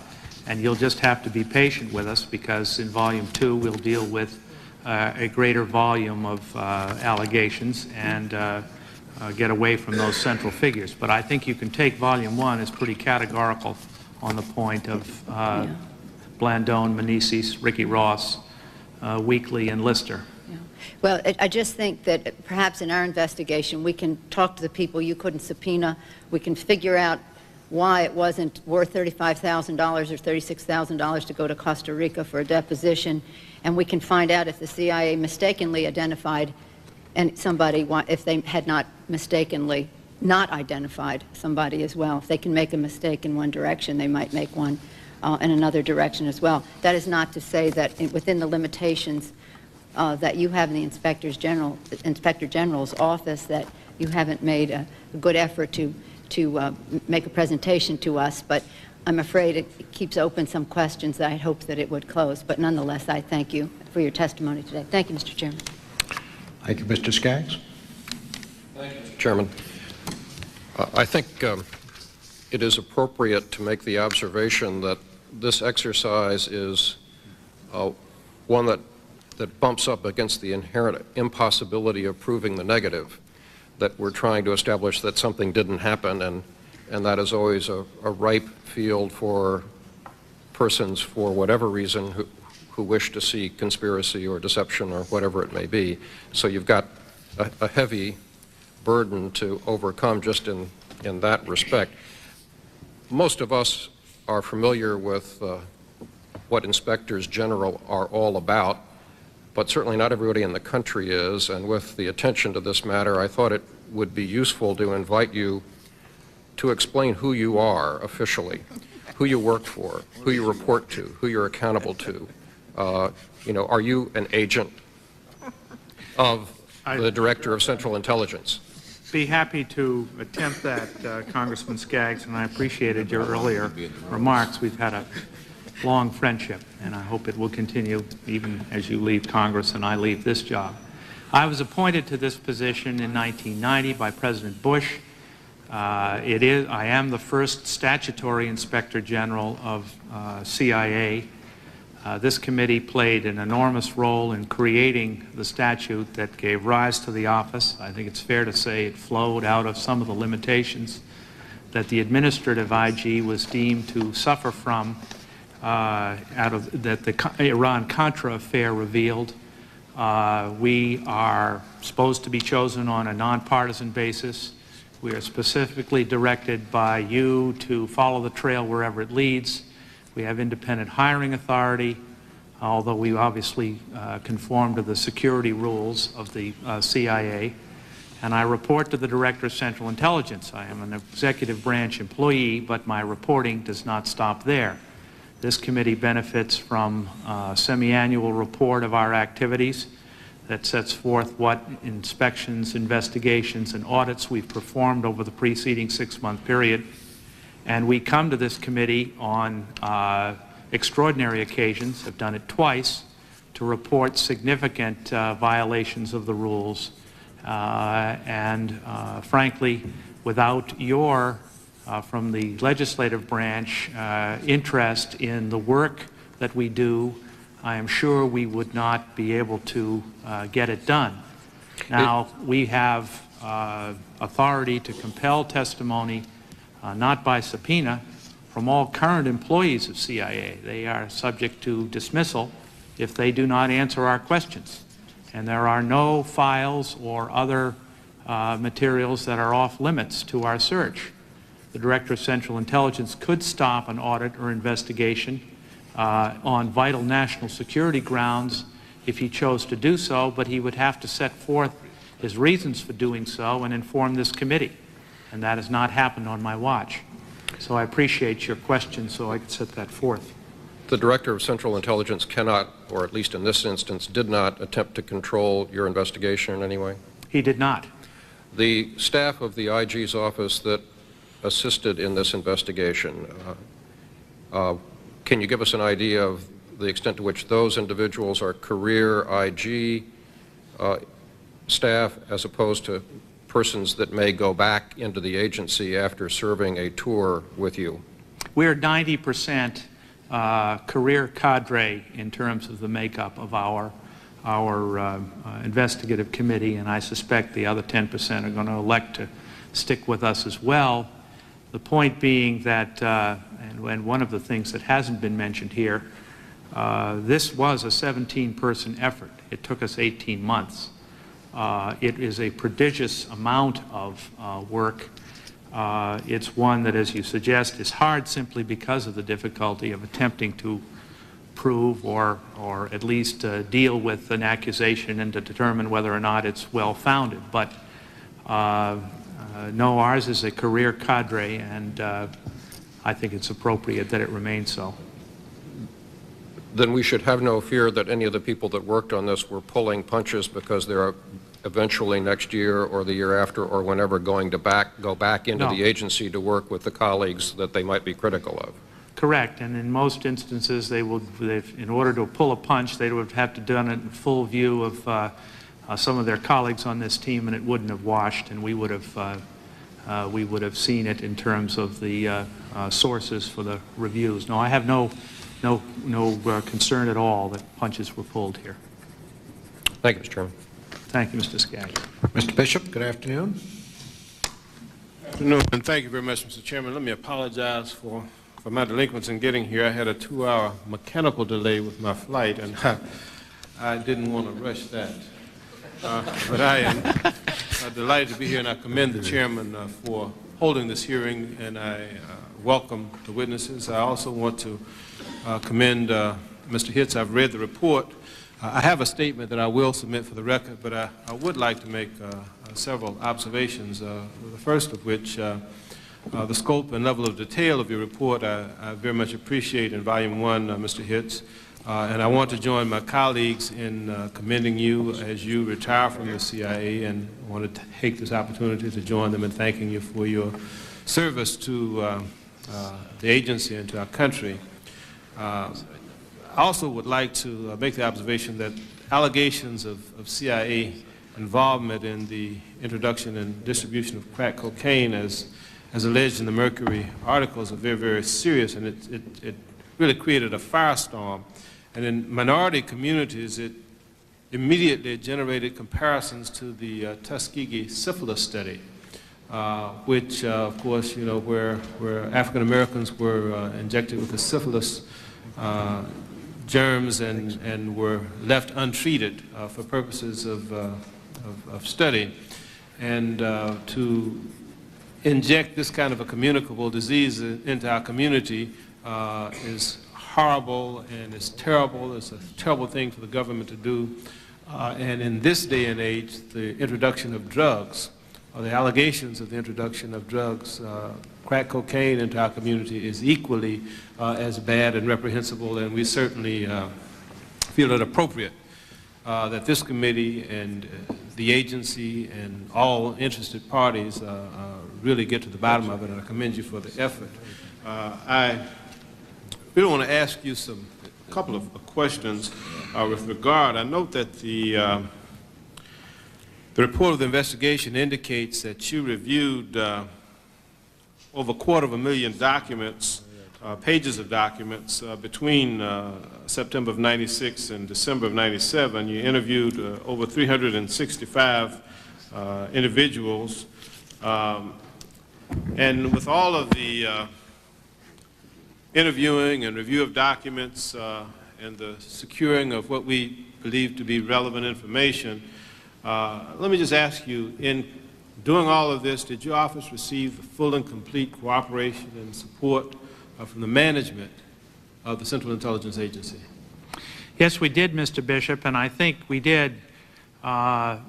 And you'll just have to be patient with us, because in Volume 2 we'll deal with a greater volume of allegations and get away from those central figures. But I think you can take Volume 1 as pretty categorical on the point of Blandone, Meneses, Ricky Ross, Weekly, and Lister. Well, I just think that perhaps in our investigation we can talk to the people you couldn't subpoena. We can figure out why it wasn't worth $35,000 or $36,000 to go to Costa Rica for a deposition, and we can find out if the CIA mistakenly identified and somebody, if they had not mistakenly not identified somebody as well. If they can make a mistake in one direction, they might make one in another direction as well. That is not to say that within the limitations that you have in the Inspector General's office, that you haven't made a good effort to make a presentation to us, but I'm afraid it keeps open some questions that I hoped that it would close. But nonetheless, I thank you for your testimony today. Thank you, Mr. Chairman. Thank you, Mr. Skaggs. Thank you, Mr. Chairman. I think it is appropriate to make the observation that this exercise is one that bumps up against the inherent impossibility of proving the negative, that we're trying to establish that something didn't happen, and that is always a ripe field for persons, for whatever reason, who wish to see conspiracy or deception or whatever it may be. So you've got a heavy burden to overcome just in that respect. Most of us are familiar with what inspectors general are all about, but certainly not everybody in the country is, and with the attention to this matter, I thought it would be useful to invite you to explain who you are officially, who you work for, who you report to, who you're accountable to. You know, are you an agent of the Director of Central Intelligence? Be happy to attempt that, Congressman Skaggs, and I appreciated your earlier remarks. We've had a long friendship, and I hope it will continue even as you leave Congress and I leave this job. I was appointed to this position in 1990 by President Bush. I am the first statutory Inspector General of CIA. This committee played an enormous role in creating the statute that gave rise to the office. I think it's fair to say it flowed out of some of the limitations that the administrative IG was deemed to suffer from that the Iran-Contra affair revealed. We are supposed to be chosen on a nonpartisan basis. We are specifically directed by you to follow the trail wherever it leads. We have independent hiring authority, although we obviously conform to the security rules of the CIA. And I report to the Director of Central Intelligence. I am an executive branch employee, but my reporting does not stop there. This committee benefits from a semi-annual report of our activities that sets forth what inspections, investigations, and audits we've performed over the preceding 6-month period. And we come to this committee on extraordinary occasions, have done it twice, to report significant violations of the rules. Frankly, without your from the legislative branch interest in the work that we do, I am sure we would not be able to get it done. Now, we have authority to compel testimony, not by subpoena, from all current employees of CIA. They are subject to dismissal if they do not answer our questions. And there are no files or other materials that are off limits to our search. The Director of Central Intelligence could stop an audit or investigation on vital national security grounds if he chose to do so, but he would have to set forth his reasons for doing so and inform this committee. And that has not happened on my watch. So I appreciate your question so I can set that forth. The Director of Central Intelligence cannot, or at least in this instance, did not attempt to control your investigation in any way? He did not. The staff of the IG's office that assisted in this investigation, can you give us an idea of the extent to which those individuals are career IG staff as opposed to persons that may go back into the agency after serving a tour with you? We're 90% career cadre in terms of the makeup of our investigative committee, and I suspect the other 10% are going to elect to stick with us as well. The point being that, and one of the things that hasn't been mentioned here, this was a 17-person effort. It took us 18 months. It is a prodigious amount of work. It's one that, as you suggest, is hard simply because of the difficulty of attempting to prove or at least deal with an accusation and to determine whether or not it's well-founded. But no, ours is a career cadre, and I think it's appropriate that it remains so. Then we should have no fear that any of the people that worked on this were pulling punches because they're eventually next year or the year after or whenever going to go back into the agency to work with the colleagues that they might be critical of. Correct, and in most instances, in order to pull a punch, they would have to done it in full view of some of their colleagues on this team, and it wouldn't have washed, and we would have seen it in terms of the sources for the reviews. No, I have no concern at all that punches were pulled here. Thank you, Mr. Chairman. Thank you, Mr. Skaggs. Mr. Bishop, good afternoon. Good afternoon, and thank you very much, Mr. Chairman. Let me apologize for my delinquence in getting here. I had a 2-hour mechanical delay with my flight, and I didn't want to rush that. But I am delighted to be here, and I commend the chairman for holding this hearing, and I welcome the witnesses. I also want to commend Mr. Hitz. I've read the report. I have a statement that I will submit for the record, but I would like to make several observations, the first of which the scope and level of detail of your report I very much appreciate in Volume 1, Mr. Hitz, and I want to join my colleagues in commending you as you retire from the CIA, and I want to take this opportunity to join them in thanking you for your service to the agency and to our country. I also would like to make the observation that allegations of CIA involvement in the introduction and distribution of crack cocaine as alleged in the Mercury articles are very, very serious, and it really created a firestorm. And in minority communities, it immediately generated comparisons to the Tuskegee syphilis study, which, of course, you know, where African Americans were injected with the syphilis germs and were left untreated for purposes of study. And to inject this kind of a communicable disease into our community is horrible and it's terrible. It's a terrible thing for the government to do. And in this day and age, the introduction of drugs, or the allegations of the introduction of drugs, crack cocaine into our community is equally as bad and reprehensible, and we certainly feel it appropriate that this committee and the agency and all interested parties really get to the bottom of it, and I commend you for the effort. I really want to ask you a couple of questions with regard. I note that the report of the investigation indicates that you reviewed over 250,000 documents, pages of documents, between September of '96 and December of '97. You interviewed over 365 individuals. And with all of the interviewing and review of documents and the securing of what we believe to be relevant information, let me just ask you, in doing all of this, did your office receive the full and complete cooperation and support from the management of the Central Intelligence Agency? Yes, we did, Mr. Bishop, and I think we did, at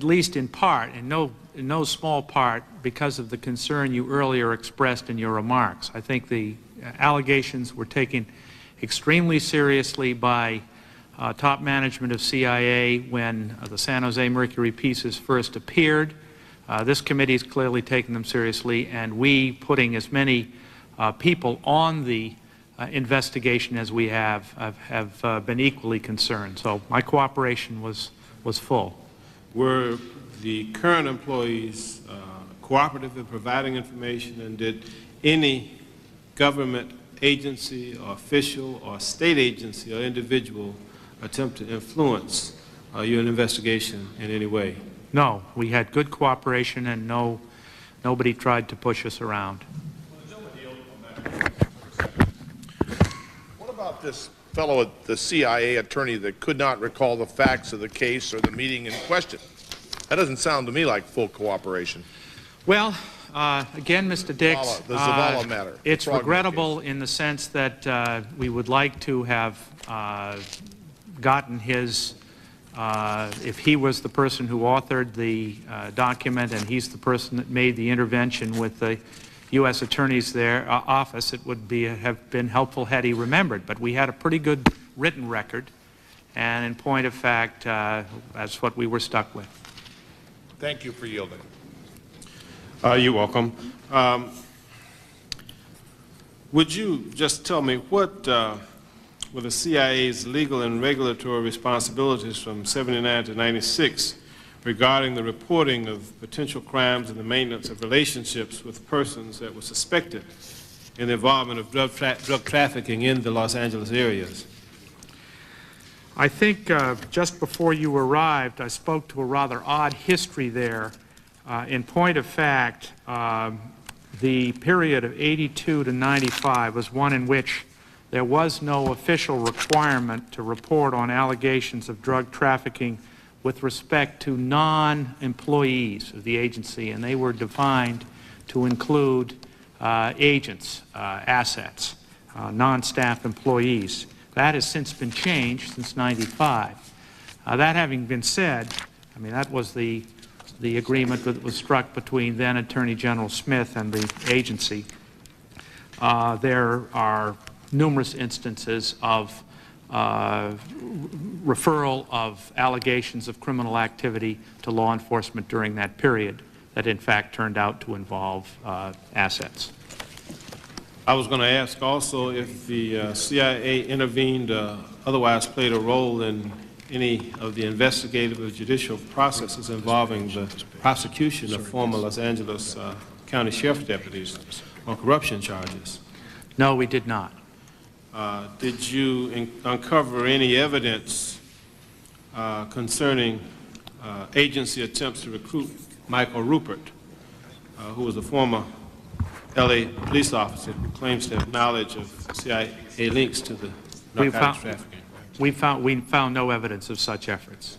least in part, in no small part, because of the concern you earlier expressed in your remarks. I think the allegations were taken extremely seriously by top management of CIA when the San Jose Mercury pieces first appeared. This committee has clearly taken them seriously, and we, putting as many people on the investigation as we have been equally concerned. So my cooperation was full. Were the current employees cooperative in providing information, and did any government agency or official or state agency or individual attempt to influence your investigation in any way? No, we had good cooperation, and nobody tried to push us around. What about this fellow, the CIA attorney that could not recall the facts of the case or the meeting in question? That doesn't sound to me like full cooperation. Well, again, Mr. Dix, The Zavala matter. it's Frogman regrettable case. in the sense that we would like to have gotten his, if he was the person who authored the document and he's the person that made the intervention with the U.S. Attorney's office, it would have been helpful had he remembered. But we had a pretty good written record, and in point of fact, that's what we were stuck with. Thank you for yielding. You're welcome. Would you just tell me what were the CIA's legal and regulatory responsibilities from 79 to 96 regarding the reporting of potential crimes and the maintenance of relationships with persons that were suspected in the involvement of drug trafficking in the Los Angeles areas? I think just before you arrived, I spoke to a rather odd history there. In point of fact, the period of 82 to 95 was one in which there was no official requirement to report on allegations of drug trafficking with respect to non-employees of the agency, and they were defined to include agents, assets, non-staff employees. That has since been changed since 95. That having been said, I mean, that was the agreement that was struck between then Attorney General Smith and the agency. There are numerous instances of referral of allegations of criminal activity to law enforcement during that period that in fact turned out to involve assets. I was going to ask also if the CIA intervened, otherwise played a role in any of the investigative or judicial processes involving the prosecution of former Los Angeles County Sheriff deputies on corruption charges. No, we did not. Did you uncover any evidence concerning agency attempts to recruit Michael Rupert, who was a former L.A. police officer who claims to have knowledge of CIA links to the narcotics trafficking? We found no evidence of such efforts.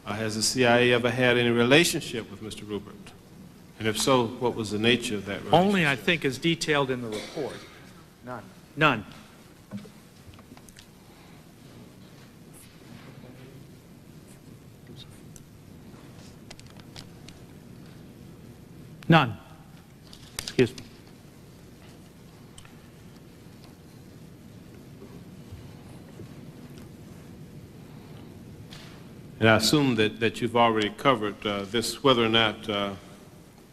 Has the CIA ever had any relationship with Mr. Rupert? And if so, what was the nature of that relationship? Only, I think, as detailed in the report. None. None. None. Excuse me. And I assume that you've already covered this, whether or not the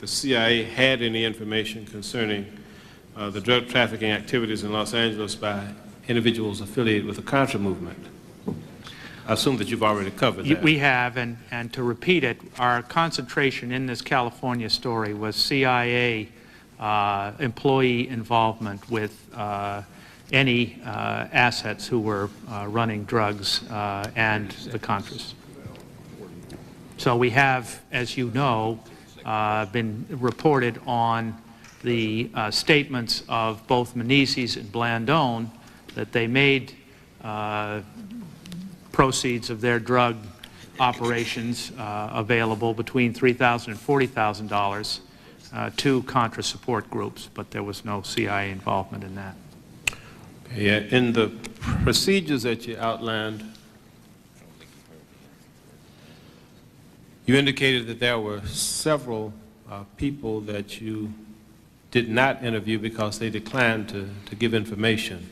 CIA had any information concerning the drug trafficking activities in Los Angeles by individuals affiliated with the Contra movement. I assume that you've already covered that. We have, and to repeat it, our concentration in this California story was CIA employee involvement with any assets who were running drugs and the Contras. So we have, as you know, been reported on the statements of both Menezes and Blandone that they made proceeds of their drug operations available between $3,000 and $40,000 to Contra support groups, but there was no CIA involvement in that. Yeah, in the procedures that you outlined, you indicated that there were several people that you did not interview because they declined to give information.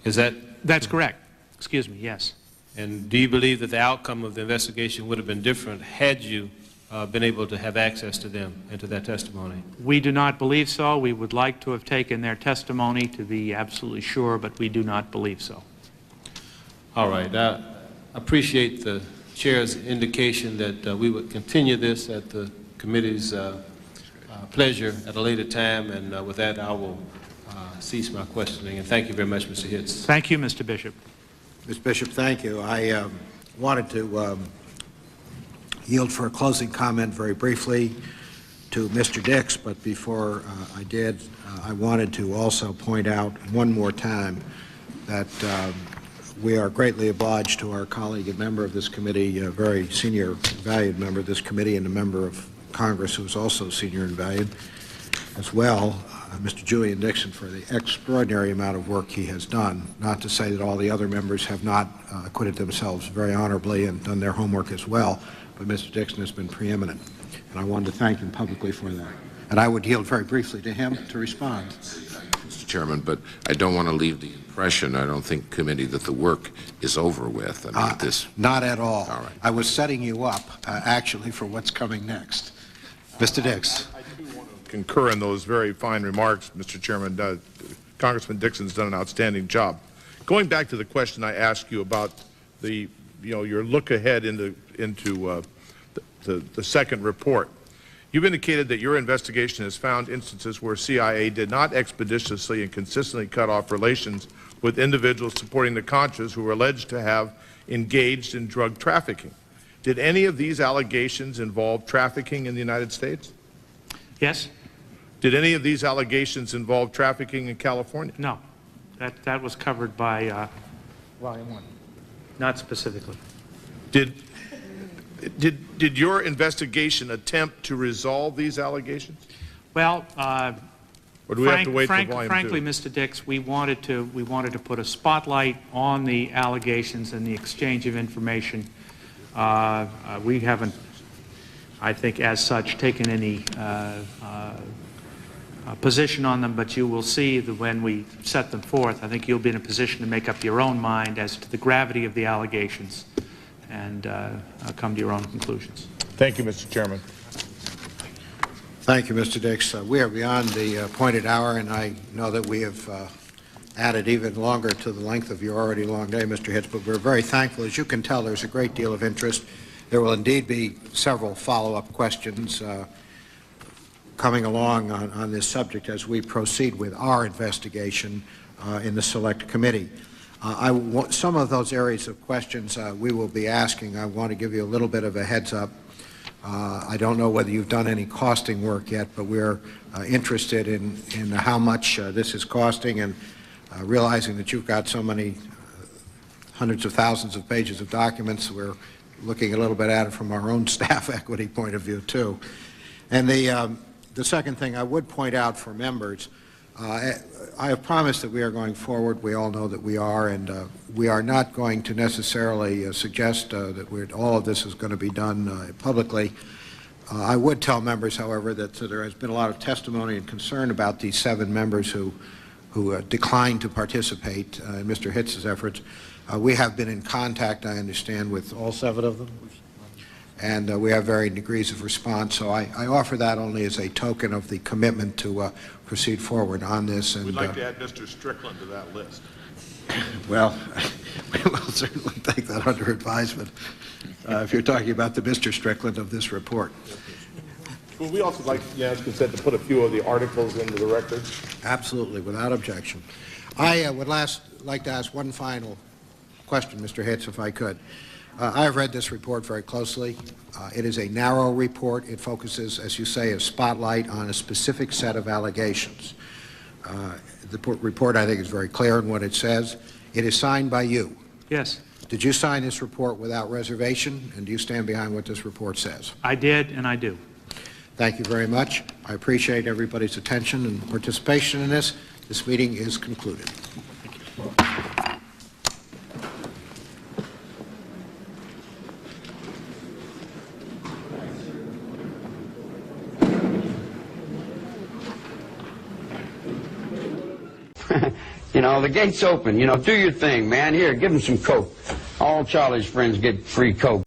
Is that? That's correct. Excuse me, yes. And do you believe that the outcome of the investigation would have been different had you been able to have access to them and to their testimony? We do not believe so. We would like to have taken their testimony to be absolutely sure, but we do not believe so. All right. I appreciate the Chair's indication that we would continue this at the committee's pleasure at a later time, and with that I will cease my questioning. And thank you very much, Mr. Hitz. Thank you, Mr. Bishop. Ms. Bishop, thank you. I wanted to yield for a closing comment very briefly to Mr. Dix, but before I did, I wanted to also point out one more time that we are greatly obliged to our colleague and member of this committee, a very senior, valued member of this committee, and a member of Congress who is also senior and valued as well, Mr. Julian Nixon, for the extraordinary amount of work he has done. Not to say that all the other members have not acquitted themselves very honorably and done their homework as well, but Mr. Dixon has been preeminent, and I wanted to thank him publicly for that. And I would yield very briefly to him to respond. Mr. Chairman, but I don't want to leave the impression, I don't think, committee, that the work is over with. I mean, Not at all. All right. I was setting you up, actually, for what's coming next. Mr. Dix. I do want to concur in those very fine remarks, Mr. Chairman. Congressman Dixon's done an outstanding job. Going back to the question I asked you about the, your look ahead into the second report. You've indicated that your investigation has found instances where CIA did not expeditiously and consistently cut off relations with individuals supporting the Contras who were alleged to have engaged in drug trafficking. Did any of these allegations involve trafficking in the United States? Yes? Did any of these allegations involve trafficking in California? No. That was covered by Volume 1. Not specifically. Did your investigation attempt to resolve these allegations? Well, Or do we have to wait for Volume 2? frankly, Mr. Dix, we wanted to put a spotlight on the allegations and the exchange of information. We haven't, I think, as such, taken any position on them, but you will see that when we set them forth, I think you'll be in a position to make up your own mind as to the gravity of the allegations and come to your own conclusions. Thank you, Mr. Chairman. Thank you, Mr. Dix. We are beyond the appointed hour, and I know that we have added even longer to the length of your already long day, Mr. Hitz, but we're very thankful. As you can tell, there's a great deal of interest. There will indeed be several follow-up questions coming along on this subject as we proceed with our investigation in the Select Committee. Some of those areas of questions we will be asking. I want to give you a little bit of a heads up. I don't know whether you've done any costing work yet, but we're interested in how much this is costing, and realizing that you've got so many hundreds of thousands of pages of documents, we're looking a little bit at it from our own staff equity point of view, too. And the second thing I would point out for members, I have promised that we are going forward. We all know that we are, and we are not going to necessarily suggest that all of this is going to be done publicly. I would tell members, however, that there has been a lot of testimony and concern about these 7 members who declined to participate in Mr. Hitz's efforts. We have been in contact, I understand, with all 7 of them, and we have varying degrees of response. So I offer that only as a token of the commitment to proceed forward on this. And we'd like to add Mr. Strickland to that list. Well, we will certainly take that under advisement if you're talking about the Mr. Strickland of this report. Would we also like to ask consent to put a few of the articles into the record? Absolutely, without objection. I would like to ask one final question, Mr. Hitz, if I could. I have read this report very closely. It is a narrow report. It focuses, as you say, a spotlight on a specific set of allegations. The report, I think, is very clear in what it says. It is signed by you. Yes. Did you sign this report without reservation, and do you stand behind what this report says? I did, and I do. Thank you very much. I appreciate everybody's attention and participation in this. This meeting is concluded. You know, the gate's open. You know, do your thing, man. Here, give him some Coke. All Charlie's friends get free Coke.